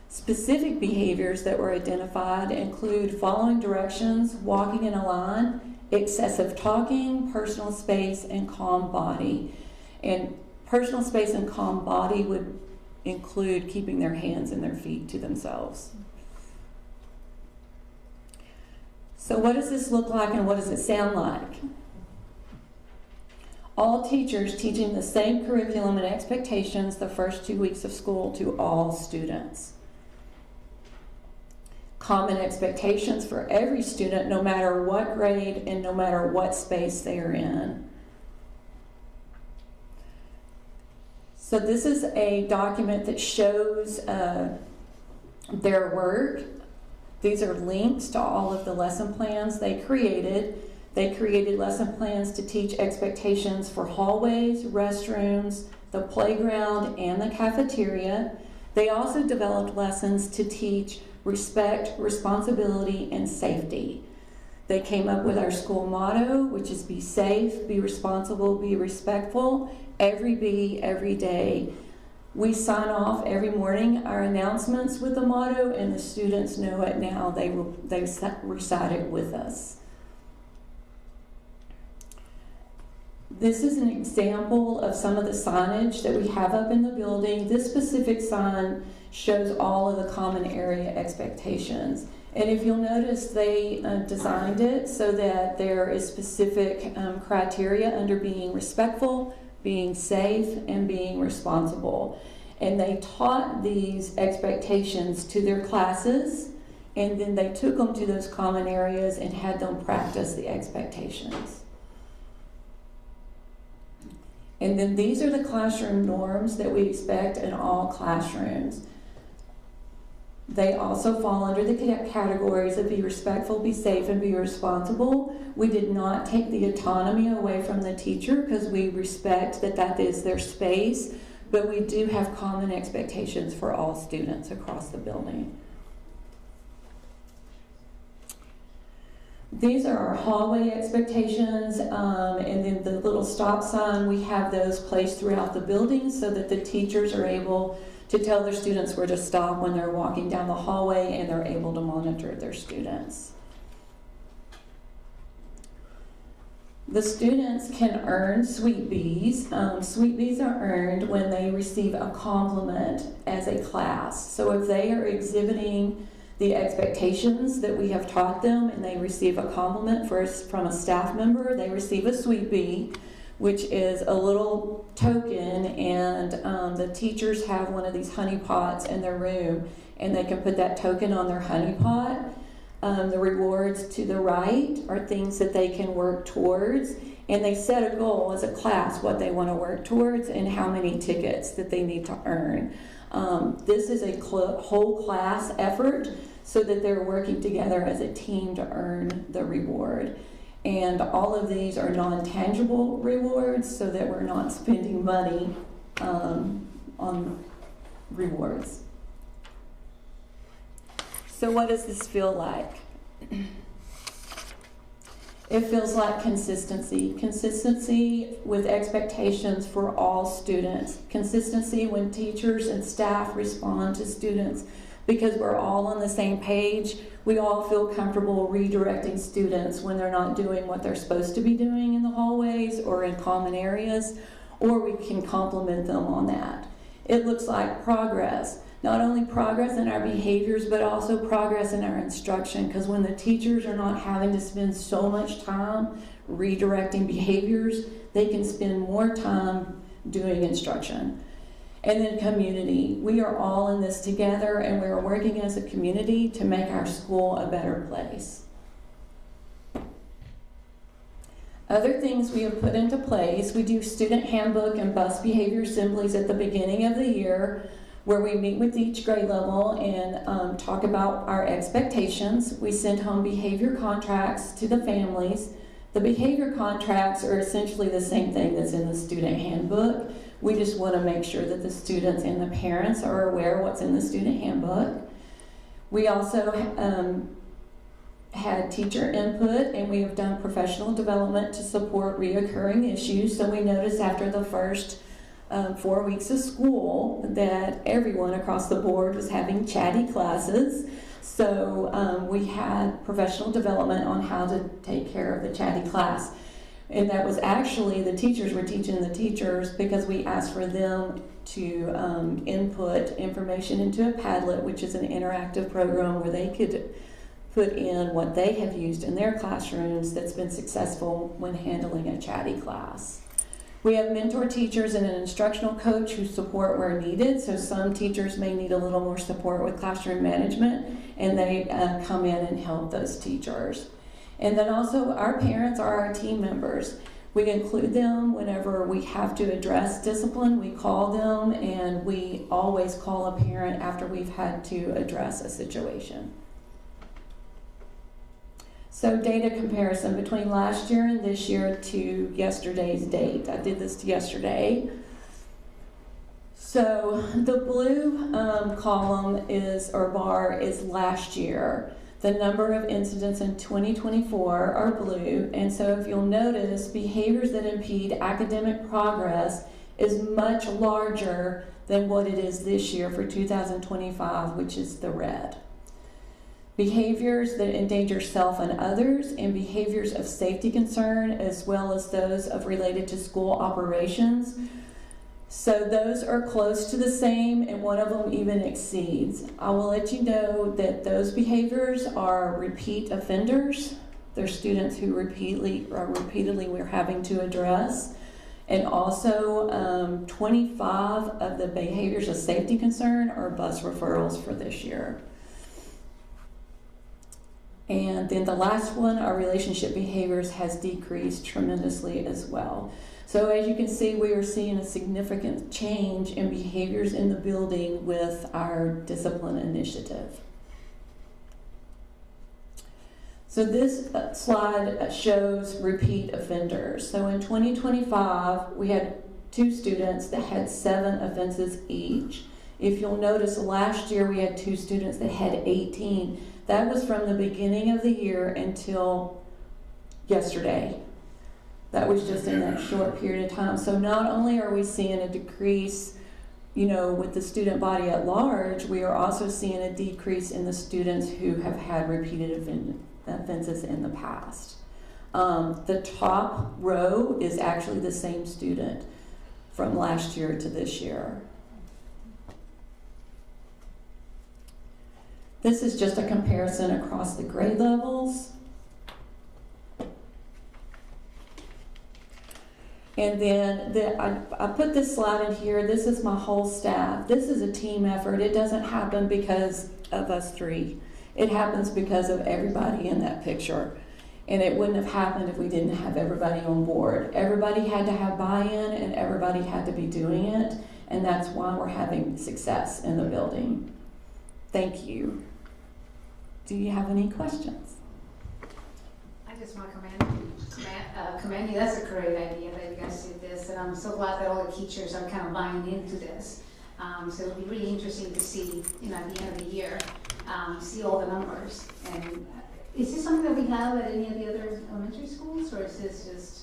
Specific behaviors that were identified include following directions, walking in a line, excessive talking, personal space, and calm body. And personal space and calm body would include keeping their hands and their feet to themselves. So what does this look like and what does it sound like? All teachers teaching the same curriculum and expectations the first 2 weeks of school to all students. Common expectations for every student, no matter what grade and no matter what space they are in. So this is a document that shows their work. These are links to all of the lesson plans they created. They created lesson plans to teach expectations for hallways, restrooms, the playground, and the cafeteria. They also developed lessons to teach respect, responsibility, and safety. They came up with our school motto, which is be safe, be responsible, be respectful, every B, every day. We sign off every morning our announcements with the motto, and the students know it now. They recite it with us. This is an example of some of the signage that we have up in the building. This specific sign shows all of the common area expectations. And if you'll notice, they designed it so that there is specific criteria under being respectful, being safe, and being responsible. And they taught these expectations to their classes, and then they took them to those common areas and had them practice the expectations. And then these are the classroom norms that we expect in all classrooms. They also fall under the categories of be respectful, be safe, and be responsible. We did not take the autonomy away from the teacher because we respect that that is their space, but we do have common expectations for all students across the building. These are our hallway expectations, and then the little stop sign, we have those placed throughout the building so that the teachers are able to tell their students where to stop when they're walking down the hallway, and they're able to monitor their students. The students can earn Sweet Bees. Sweet Bees are earned when they receive a compliment as a class. So if they are exhibiting the expectations that we have taught them and they receive a compliment from a staff member, they receive a Sweet Bee, which is a little token, and the teachers have one of these honey pots in their room, and they can put that token on their honey pot. The rewards to the right are things that they can work towards, And they set a goal as a class, what they want to work towards and how many tickets that they need to earn. This is a whole class effort so that they're working together as a team to earn the reward. And all of these are non-tangible rewards so that we're not spending money on rewards. So what does this feel like? It feels like consistency. Consistency with expectations for all students. Consistency when teachers and staff respond to students because we're all on the same page. We all feel comfortable redirecting students when they're not doing what they're supposed to be doing in the hallways or in common areas, or we can compliment them on that. It looks like progress. Not only progress in our behaviors, but also progress in our instruction, because when the teachers are not having to spend so much time redirecting behaviors, they can spend more time doing instruction. And then community. We are all in this together, and we are working as a community to make our school a better place. Other things we have put into place, we do student handbook and bus behavior assemblies at the beginning of the year, where we meet with each grade level and talk about our expectations. We send home behavior contracts to the families. The behavior contracts are essentially the same thing that's in the student handbook. We just want to make sure that the students and the parents are aware of what's in the student handbook. We also had teacher input, and we have done professional development to support reoccurring issues. So we noticed after the first 4 weeks of school that everyone across the board was having chatty classes. So we had professional development on how to take care of the chatty class. And that was actually, the teachers were teaching the teachers because we asked for them to input information into a Padlet, which is an interactive program where they could put in what they have used in their classrooms that's been successful when handling a chatty class. We have mentor teachers and an instructional coach who support where needed. So some teachers may need a little more support with classroom management, and they come in and help those teachers. And then also our parents are our team members. We include them whenever we have to address discipline. We call them, and we always call a parent after we've had to address a situation. So data comparison between last year and this year to yesterday's date. I did this yesterday. So the blue column is, or bar, is last year. The number of incidents in 2024 are blue, and so if you'll notice, behaviors that impede academic progress is much larger than what it is this year for 2025, which is the red. Behaviors that endanger self and others, and behaviors of safety concern, as well as those of related to school operations. So those are close to the same, and one of them even exceeds. I will let you know that those behaviors are repeat offenders. They're students who repeatedly we're having to address. And also 25 of the behaviors of safety concern are bus referrals for this year. And then the last one, our relationship behaviors, has decreased tremendously as well. So as you can see, we are seeing a significant change in behaviors in the building with our discipline initiative. So this slide shows repeat offenders. So in 2025, we had 2 students that had 7 offenses each. If you'll notice, last year we had 2 students that had 18. That was from the beginning of the year until yesterday. That was just in that short period of time. So not only are we seeing a decrease, with the student body at large, we are also seeing a decrease in the students who have had repeated offenses in the past. The top row is actually the same student from last year to this year. This is just a comparison across the grade levels. And then I put this slide in here. This is my whole staff. This is a team effort. It doesn't happen because of us 3. It happens because of everybody in that picture. And it wouldn't have happened if we didn't have everybody on board. Everybody had to have buy-in and everybody had to be doing it. And that's why we're having success in the building. Thank you. Do you have any questions? I just want to commend you. That's a great idea that you guys did this, and I'm so glad that all the teachers are kind of buying into this. So it'll be really interesting to see, at the end of the year, see all the numbers. And is this something that we have at any of the other elementary schools, or is this just?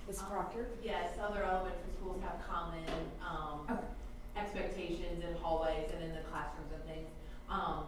Ms. Proctor? Yes, other elementary schools have common expectations in hallways and in the classrooms and things.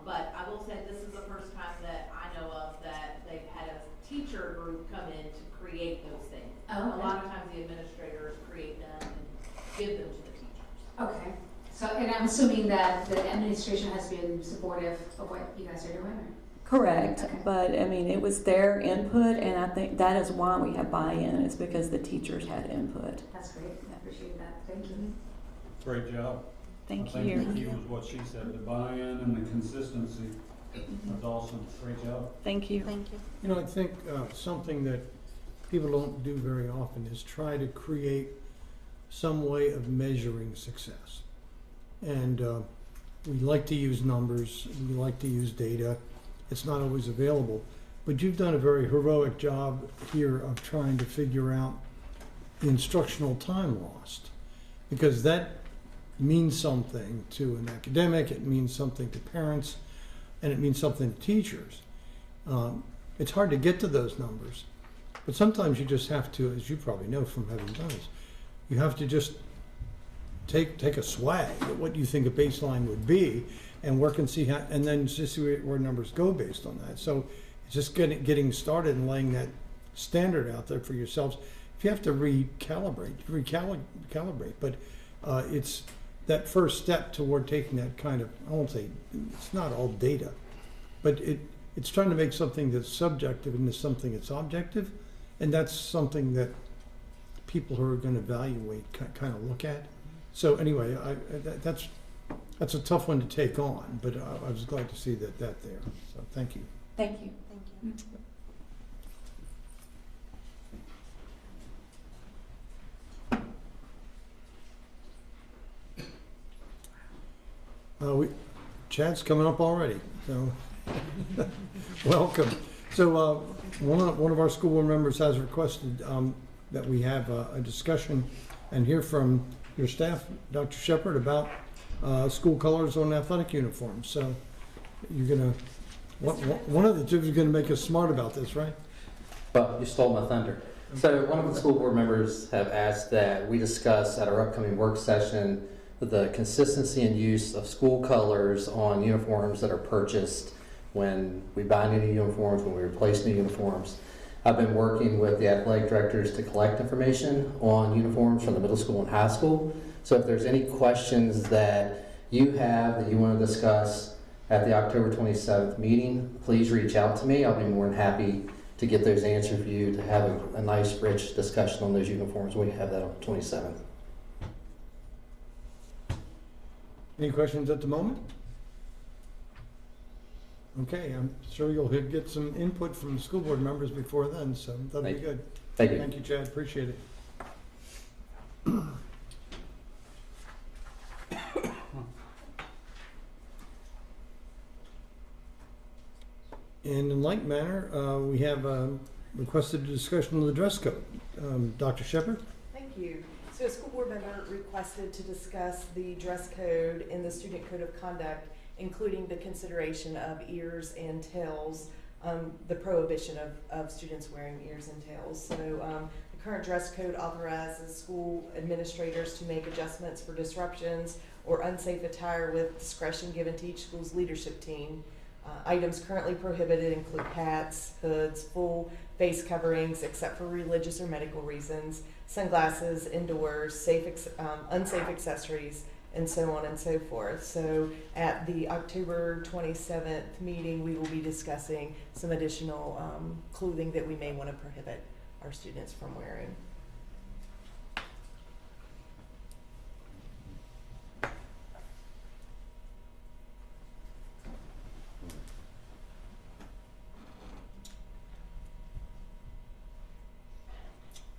But I will say this is the first time that I know of that they've had a teacher group come in to create those things. Oh, okay. A lot of times the administrators create them and give them to the teachers. Okay. So, and I'm assuming that the administration has been supportive of what you guys are doing? Or? Correct, Okay. but I mean, it was their input, and I think that is why we have buy-in, is because the teachers had input. That's great. I appreciate that. Thank you. Great job. Thank I think you. the key was what she said, the buy-in and the consistency. That's awesome. Great job. Thank you. Thank you. I think something that people don't do very often is try to create some way of measuring success. And we like to use numbers, we like to use data. It's not always available. But you've done a very heroic job here of trying to figure out the instructional time lost. Because that means something to an academic, it means something to parents, and it means something to teachers. It's hard to get to those numbers, but sometimes you just have to, as you probably know from having done this, you have to just take a swag at what you think a baseline would be and work and see how, and then just see where numbers go based on that. So it's just getting started and laying that standard out there for yourselves. If you have to recalibrate, but it's that first step toward taking that kind of, I won't say, it's not all data, but it's trying to make something that's subjective into something that's objective, and that's something that people who are going to evaluate kind of look at. So anyway, that's a tough one to take on, but I was glad to see that there. So thank you. Thank you. Thank you. Chad's coming up already, so welcome. So one of our school board members has requested that we have a discussion and hear from your staff, Dr. Shepard, about school colors on athletic uniforms. So you're gonna, one of the two is gonna make us smart about this, right? Well, you stole my thunder. So one of the school board members have asked that we discuss at our upcoming work session the consistency and use of school colors on uniforms that are purchased when we buy new uniforms, when we replace new uniforms. I've been working with the athletic directors to collect information on uniforms from the middle school and high school. So if there's any questions that you have that you want to discuss at the October 27th meeting, please reach out to me. I'll be more than happy to get those answered for you, to have a nice, rich discussion on those uniforms. We have that on the 27th. Any questions at the moment? Okay, I'm sure you'll get some input from the school board members before then, so that'll be good. Thank you. Thank you, Chad. Appreciate it. And in like manner, we have requested a discussion of the dress code. Dr. Shepard? Thank you. So a school board member requested to discuss the dress code in the student code of conduct, including the consideration of ears and tails, the prohibition of students wearing ears and tails. So the current dress code authorizes school administrators to make adjustments for disruptions or unsafe attire with discretion given to each school's leadership team. Items currently prohibited include hats, hoods, full face coverings except for religious or medical reasons, sunglasses indoors, unsafe accessories, and so on and so forth. So at the October 27th meeting, we will be discussing some additional clothing that we may want to prohibit our students from wearing.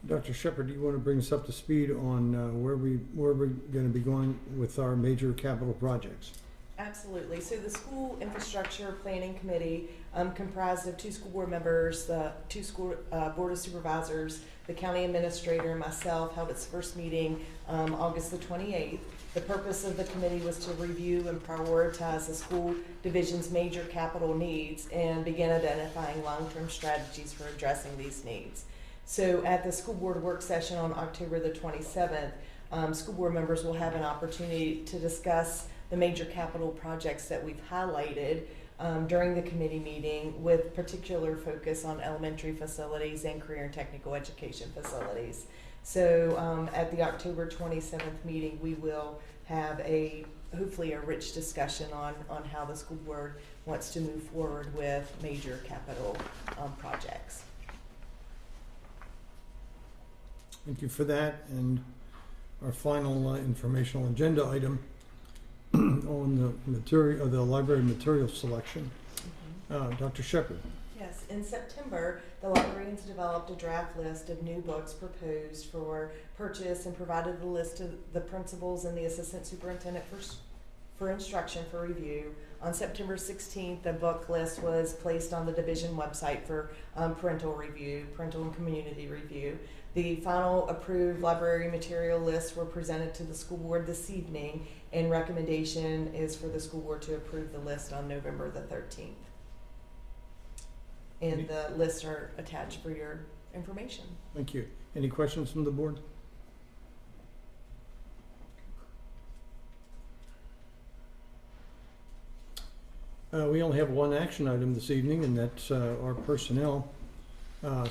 Dr. Shepard, do you want to bring us up to speed on where we're going to be going with our major capital projects? Absolutely. So the School Infrastructure Planning Committee, comprised of 2 school board members, the 2 school board of supervisors, the county administrator, and myself, held its first meeting August the 28th. The purpose of the committee was to review and prioritize the school division's major capital needs and begin identifying long-term strategies for addressing these needs. So at the school board work session on October the 27th, school board members will have an opportunity to discuss the major capital projects that we've highlighted during the committee meeting, with particular focus on elementary facilities and career and technical education facilities. So at the October 27th meeting, we will have hopefully a rich discussion on how the school board wants to move forward with major capital projects. Thank you for that. And our final informational agenda item on the material, the library material selection. Dr. Shepard. Yes, in September, the librarians developed a draft list of new books proposed for purchase and provided the list to the principals and the assistant superintendent for instruction for review. On September 16th, the book list was placed on the division website for parental and community review. The final approved library material lists were presented to the school board this evening, and recommendation is for the school board to approve the list on November the 13th. And the lists are attached for your information. Thank you. Any questions from the board? We only have one action item this evening, and that's our personnel.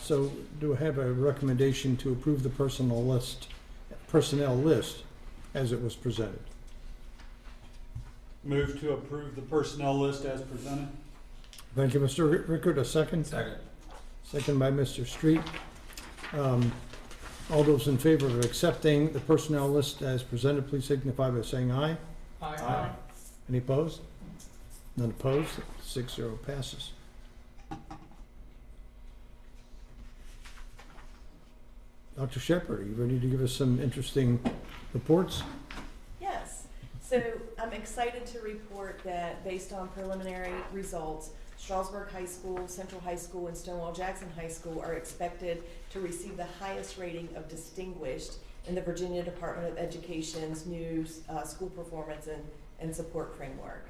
So do I have a recommendation to approve the personnel list as it was presented? Move to approve the personnel list as presented. Thank you, Mr. Rickard. A second? Second. Second by Mr. Street. All those in favor of accepting the personnel list as presented, please signify by saying aye. Aye. Any opposed? None opposed. 6-0 passes. Dr. Shepard, are you ready to give us some interesting reports? Yes. So I'm excited to report that based on preliminary results, Strasburg High School, Central High School, and Stonewall Jackson High School are expected to receive the highest rating of distinguished in the Virginia Department of Education's new school performance and support framework.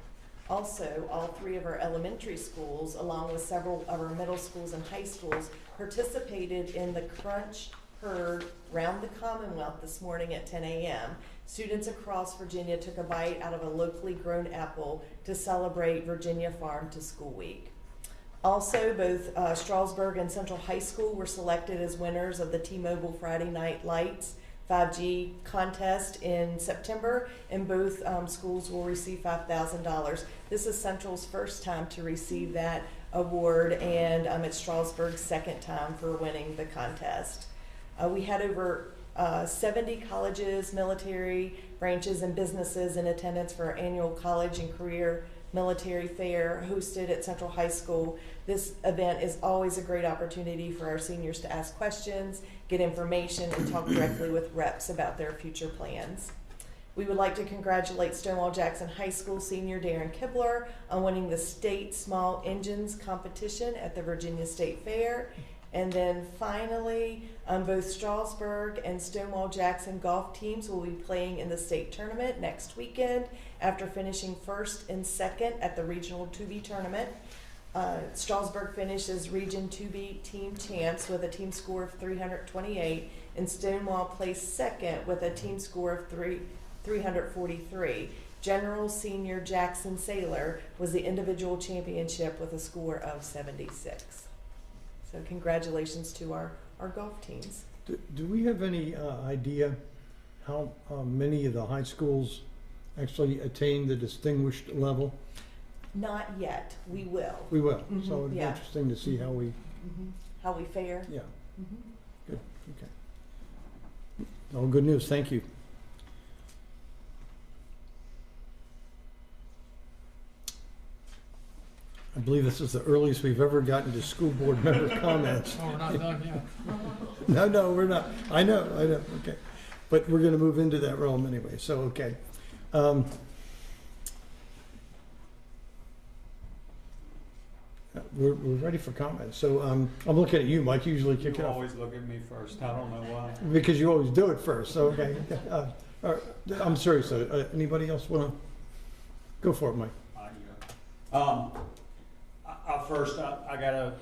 Also, all 3 of our elementary schools, along with several of our middle schools and high schools, participated in the Crunch Heard Round the Commonwealth this morning at 10 a.m. Students across Virginia took a bite out of a locally grown apple to celebrate Virginia Farm to School Week. Also, both Strasburg and Central High School were selected as winners of the T-Mobile Friday Night Lights 5G contest in September, and both schools will receive $5,000. This is Central's first time to receive that award, and it's Strasburg's second time for winning the contest. We had over 70 colleges, military branches, and businesses in attendance for our annual college and career military fair hosted at Central High School. This event is always a great opportunity for our seniors to ask questions, get information, and talk directly with reps about their future plans. We would like to congratulate Stonewall Jackson High School senior Darren Kibler on winning the state small engines competition at the Virginia State Fair. And then finally, both Strasburg and Stonewall Jackson golf teams will be playing in the state tournament next weekend after finishing first and second at the regional 2B tournament. Strasburg finishes Region 2B team champs with a team score of 328, and Stonewall placed second with a team score of 343. General Senior Jackson Saylor was the individual championship with a score of 76. So congratulations to our golf teams. Do we have any idea how many of the high schools actually attain the distinguished level? Not yet. We will. We will. Mm-hmm. So it'd be interesting to see how we... How we fare. Yeah. Good. Okay. All good news. Thank you. believe this is the earliest we've ever gotten to school board member comments. Oh, we're not done yet. No, we're not. I know, okay. But we're going to move into that realm anyway, so, okay. We're ready for comments. So I'm looking at you, Mike. You usually kick it You off. always look at me first. I don't know why. Because you always do it first, so, okay. All right. I'm sorry, so anybody else want to go for it, Mike? First, I gotta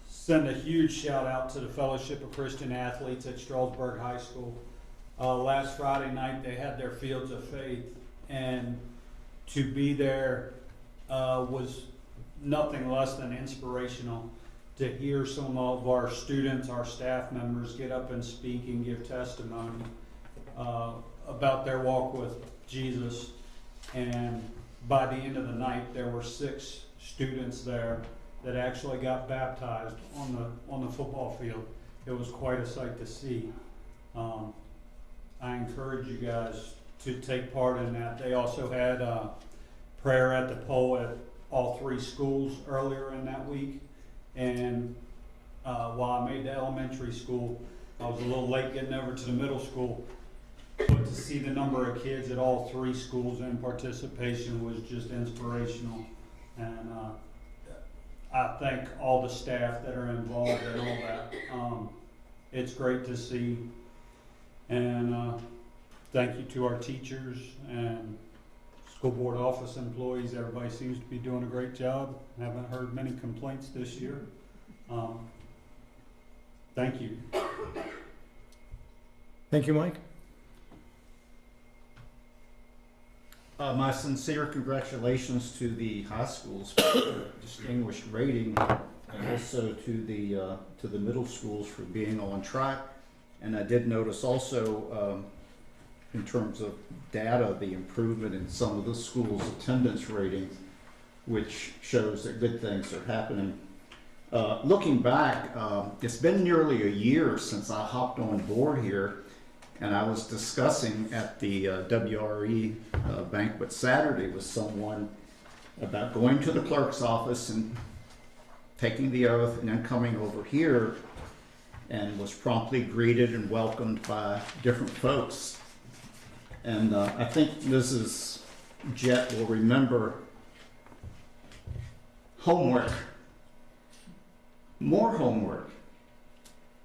send a huge shout out to the Fellowship of Christian Athletes at Strasburg High School. Last Friday night, they had their Fields of Faith, and to be there was nothing less than inspirational. To hear some of our students, our staff members get up and speak and give testimony about their walk with Jesus. And by the end of the night, there were 6 students there that actually got baptized on the football field. It was quite a sight to see. I encourage you guys to take part in that. They also had prayer at the pole at all 3 schools earlier in that week. And while I made the elementary school, I was a little late getting over to the middle school. But to see the number of kids at all 3 schools in participation was just inspirational. And I thank all the staff that are involved in all that. It's great to see. And thank you to our teachers and school board office employees. Everybody seems to be doing a great job. I haven't heard many complaints this year. Thank you. Thank you, Mike. My sincere congratulations to the high schools for their distinguished rating, and also to the middle schools for being on track. And I did notice also, in terms of data, the improvement in some of the schools' attendance ratings, which shows that good things are happening. Looking back, it's been nearly a year since I hopped on board here. And I was discussing at the WRE banquet Saturday with someone about going to the clerk's office and taking the oath and then coming over here, and was promptly greeted and welcomed by different folks. And I think Mrs. Jett will remember homework, more homework,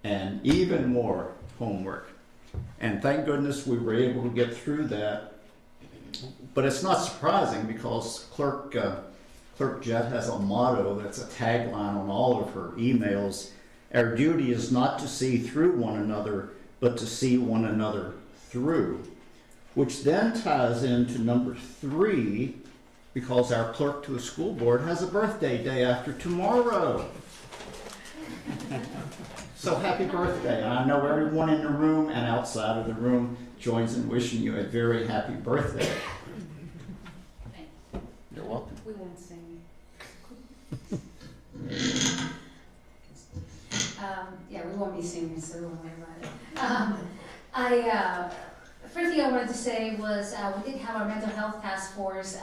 and even more homework. And thank goodness we were able to get through that. But it's not surprising, because Clerk Jett has a motto that's a tagline on all of her emails. Our duty is not to see through one another, but to see one another through. Which then ties into number 3, because our clerk to the school board has a birthday day after tomorrow. So happy birthday. And I know everyone in the room and outside of the room joins in wishing you a very happy birthday. You're welcome. We won't sing. Yeah, we won't be singing, so don't worry about it. First thing I wanted to say was we did have our mental health task force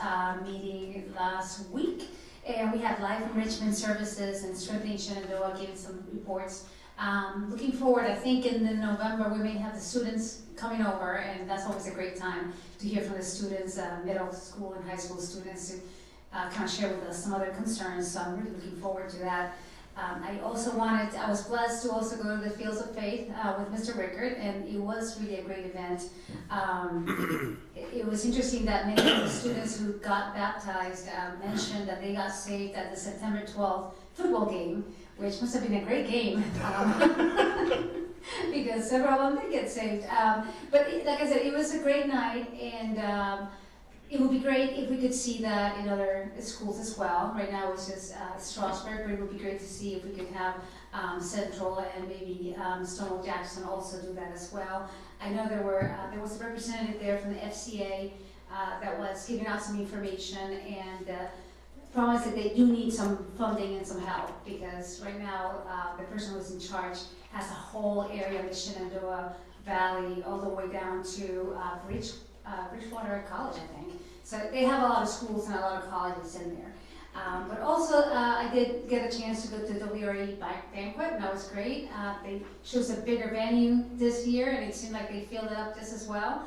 meeting last week, and we had life enrichment services and strengthening Shenandoah giving some reports. Looking forward, I think in November we may have the students coming over, and that's always a great time to hear from the students, middle school and high school students, to kind of share with us some other concerns. So I'm really looking forward to that. I was blessed to also go to the Fields of Faith with Mr. Rickard, and it was really a great event. It was interesting that many of the students who got baptized mentioned that they got saved at the September 12th football game, which must have been a great game, because several of them did get saved. But like I said, it was a great night, and it would be great if we could see that in other schools as well. Right now it's just Strasburg, but it would be great to see if we could have Central and maybe Stonewall Jackson also do that as well. I know there was a representative there from the FCA that was giving out some information, and promised that they do need some funding and some help, because right now the person who's in charge has a whole area of the Shenandoah Valley all the way down to Bridgewater College, I think. So they have a lot of schools and a lot of colleges in there. But also, I did get a chance to go to the WRE banquet, and that was great. They chose a bigger venue this year, and it seemed like they filled it up just as well.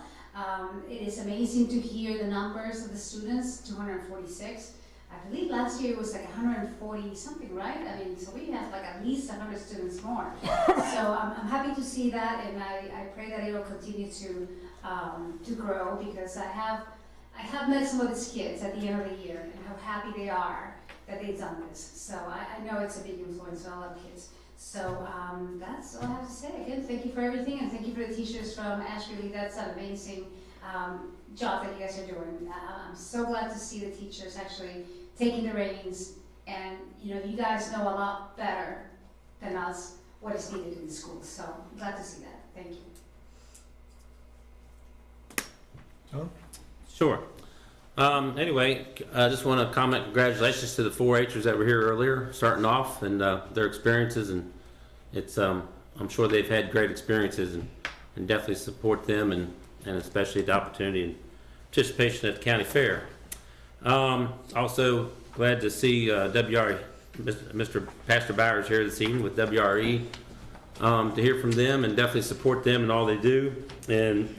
It is amazing to hear the numbers of the students, 246. I believe last year it was like 140 something, right? I mean, so we have like at least 100 students more. So I'm happy to see that, and I pray that it will continue to grow, because I have met some of these kids at the end of the year and how happy they are that they've done this. So I know it's a big influence on all of kids. So that's all I have to say. Again, thank you for everything, and thank you for the teachers from Ashby. That's an amazing job that you guys are doing. I'm so glad to see the teachers actually taking the reins, and you guys know a lot better than us what is needed in the schools. So I'm glad to see that. Thank you. John? Sure. Anyway, I just want to comment congratulations to the 4-Hers that were here earlier, starting off, and their experiences, and it's I'm sure they've had great experiences, and definitely support them, and especially the opportunity and participation at the county fair. Also glad to see WRE, Mr. Pastor Bowers here this evening with WRE, to hear from them and definitely support them in all they do. And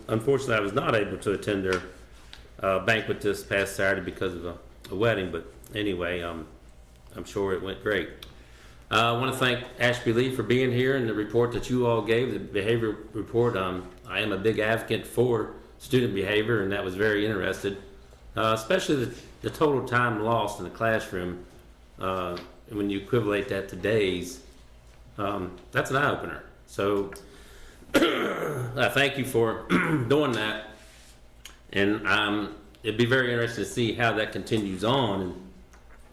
unfortunately I was not able to attend their banquet this past Saturday because of a wedding, but anyway, I'm sure it went great. I want to thank Ashby Lee for being here and the report that you all gave, the behavior report. I am a big advocate for student behavior, and that was very interesting, especially the total time lost in the classroom. When you equivalent that to days, that's an eye-opener. So I thank you for doing that. And it'd be very interesting to see how that continues on,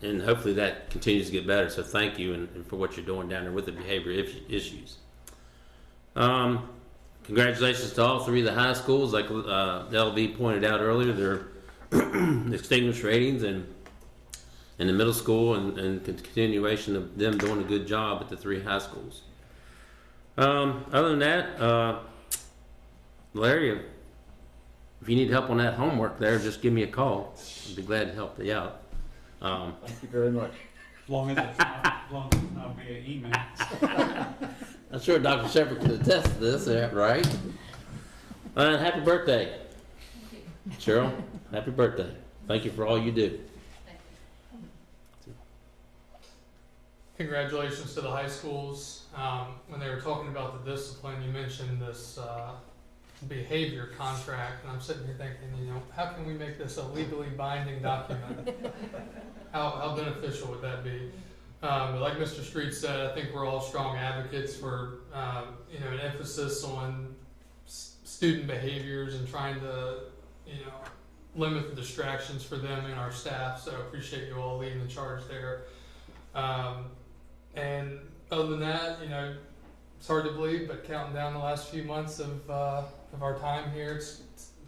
and hopefully that continues to get better. So thank you and for what you're doing down there with the behavior issues. Congratulations to all 3 of the high schools. Like LV pointed out earlier, their extinguished ratings, and in the middle school, and continuation of them doing a good job at the 3 high schools. Other than that, Larry, if you need help on that homework there, just give me a call. I'd be glad to help you out. Thank you very much. As long as it's not via email. I'm sure Dr. Shepard can attest to this, right? And happy birthday, Cheryl. Happy birthday. Thank you for all you do. Congratulations to the high schools. When they were talking about the discipline, you mentioned this behavior contract, and I'm sitting here thinking, how can we make this a legally binding document? How beneficial would that be? But like Mr. Street said, I think we're all strong advocates for an emphasis on student behaviors and trying to limit the distractions for them and our staff. So I appreciate you all leading the charge there. And other than that, it's hard to believe, but counting down the last few months of our time here, it's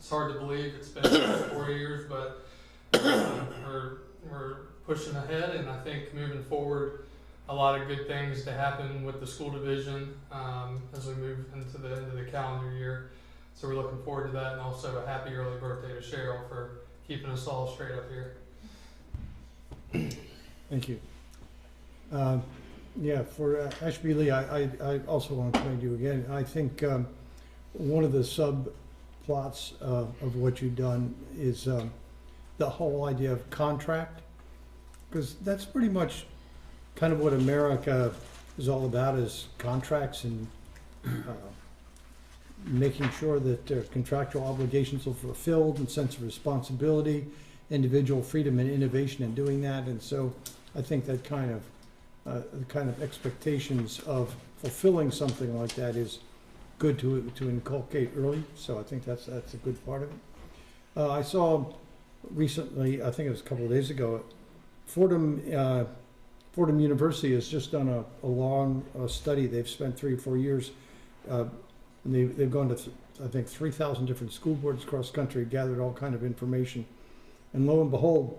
hard to believe it's been 4 years, but we're pushing ahead, and I think moving forward, a lot of good things to happen with the school division as we move into the end of the calendar year. So we're looking forward to that, and also a happy early birthday to Cheryl for keeping us all straight up here. Thank you. For Ashby Lee, I also want to commend you again. I think one of the subplots of what you've done is the whole idea of contract, because that's pretty much kind of what America is all about, is contracts and making sure that their contractual obligations are fulfilled, and sense of responsibility, individual freedom and innovation in doing that. And so I think that kind of expectations of fulfilling something like that is good to inculcate early. So I think that's a good part of it. I saw recently, I think it was a couple of days ago, Fordham University has just done a long study. They've spent 3 or 4 years. They've gone to, I think, 3,000 different school boards across the country, gathered all kind of information. And lo and behold,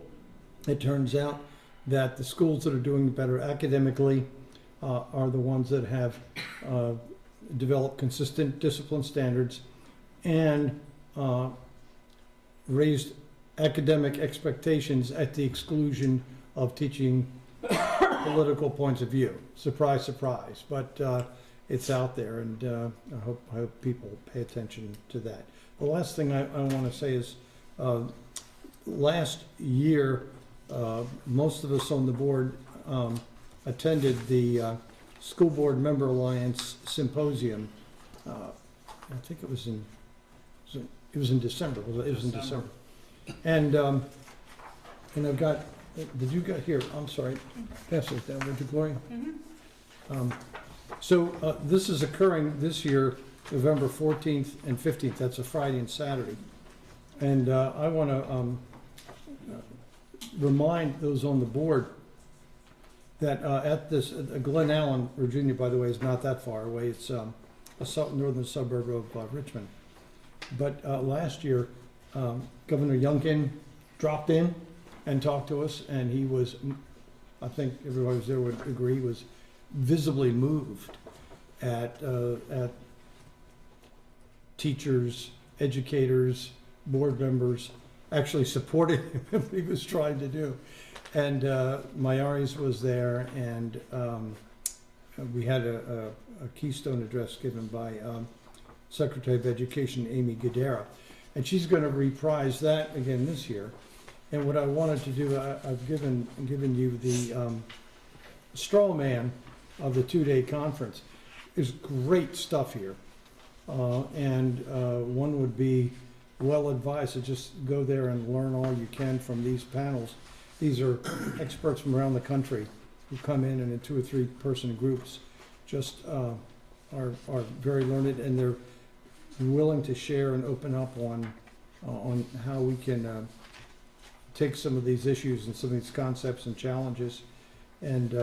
it turns out that the schools that are doing better academically are the ones that have developed consistent discipline standards and raised academic expectations at the exclusion of teaching political points of view. Surprise, surprise, but it's out there, and I hope people pay attention to that. The last thing I want to say is, last year, most of us on the board attended the School Board Member Alliance Symposium. I think it was in December. It was in December. And I've got. Did you get here? I'm sorry. Pass it down, would you, Gloria? So this is occurring this year, November 14th and 15th. That's a Friday and Saturday. And I want to remind those on the board that at this, Glen Allen, Virginia, by the way, is not that far away. It's a northern suburb of Richmond. But last year, Governor Youngkin dropped in and talked to us, and he was, I think everybody was there would agree, was visibly moved at teachers, educators, board members actually supporting him in what he was trying to do. And Mayaris was there, and we had a keystone address given by Secretary of Education Amy Guidera, and she's going to reprise that again this year. And what I wanted to do, I've given you the straw man of the two-day conference. There's great stuff here, and one would be well advised to just go there and learn all you can from these panels. These are experts from around the country who come in and in 2 or 3 person groups, just are very learned, and they're willing to share and open up on how we can take some of these issues and some of these concepts and challenges. And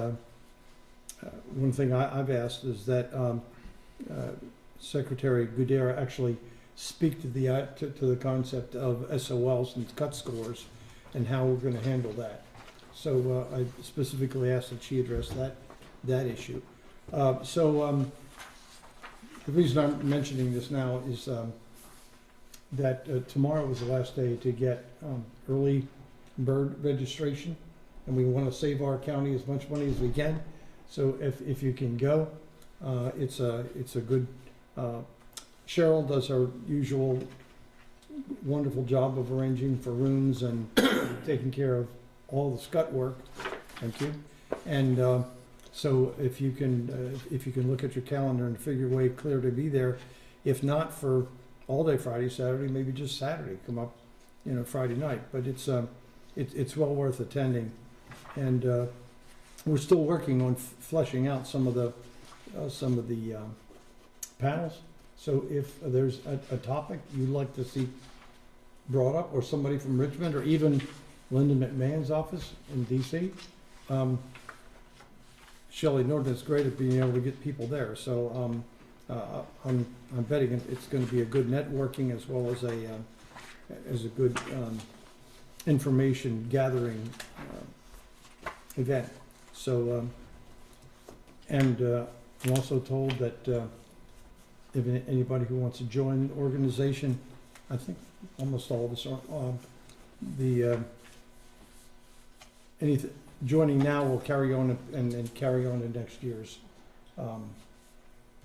one thing I've asked is that Secretary Guidera actually speak to the concept of SOLs and cut scores and how we're going to handle that. So I specifically asked that she address that issue. The reason I'm mentioning this now is that tomorrow was the last day to get early bird registration, and we want to save our county as much money as we can. So if you can go, it's a good. Cheryl does her usual wonderful job of arranging for rooms and taking care of all the scut work. Thank you. And so if you can look at your calendar and figure a way clear to be there, if not for all day Friday, Saturday, maybe just Saturday, come up, Friday night. But it's well worth attending, and we're still working on fleshing out some of the panels. So if there's a topic you'd like to see brought up, or somebody from Richmond, or even Linda McMahon's office in DC, Shelley Norton is great at being able to get people there. So I'm betting it's going to be a good networking as well as a good information gathering event. So and I'm also told that if anybody who wants to join the organization, I think almost all of us are, joining now will carry on and carry on in next year's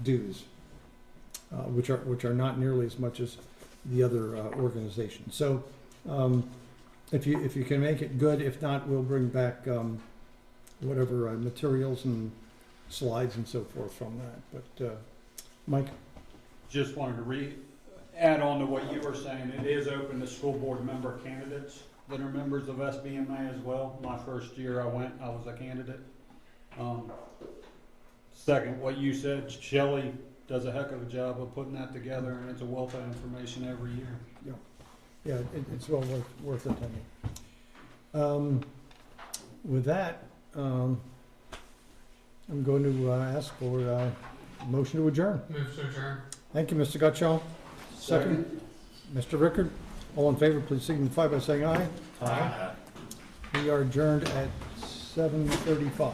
dues, which are not nearly as much as the other organizations. So if you can make it, good. If not, we'll bring back whatever materials and slides and so forth from that. But Mike? Just wanted to add on to what you were saying. It is open to school board member candidates that are members of SBMA as well. My first year I went, I was a candidate. Second, what you said, Shelley does a heck of a job of putting that together, and it's a wealth of information every year. Yeah, it's well worth attending. With that, I'm going to ask for a motion to adjourn. Move to adjourn. Thank you, Mr. Gutschall. Second. Mr. Rickard. All in favor, please signify by saying aye. Aye. We are adjourned at 7:35.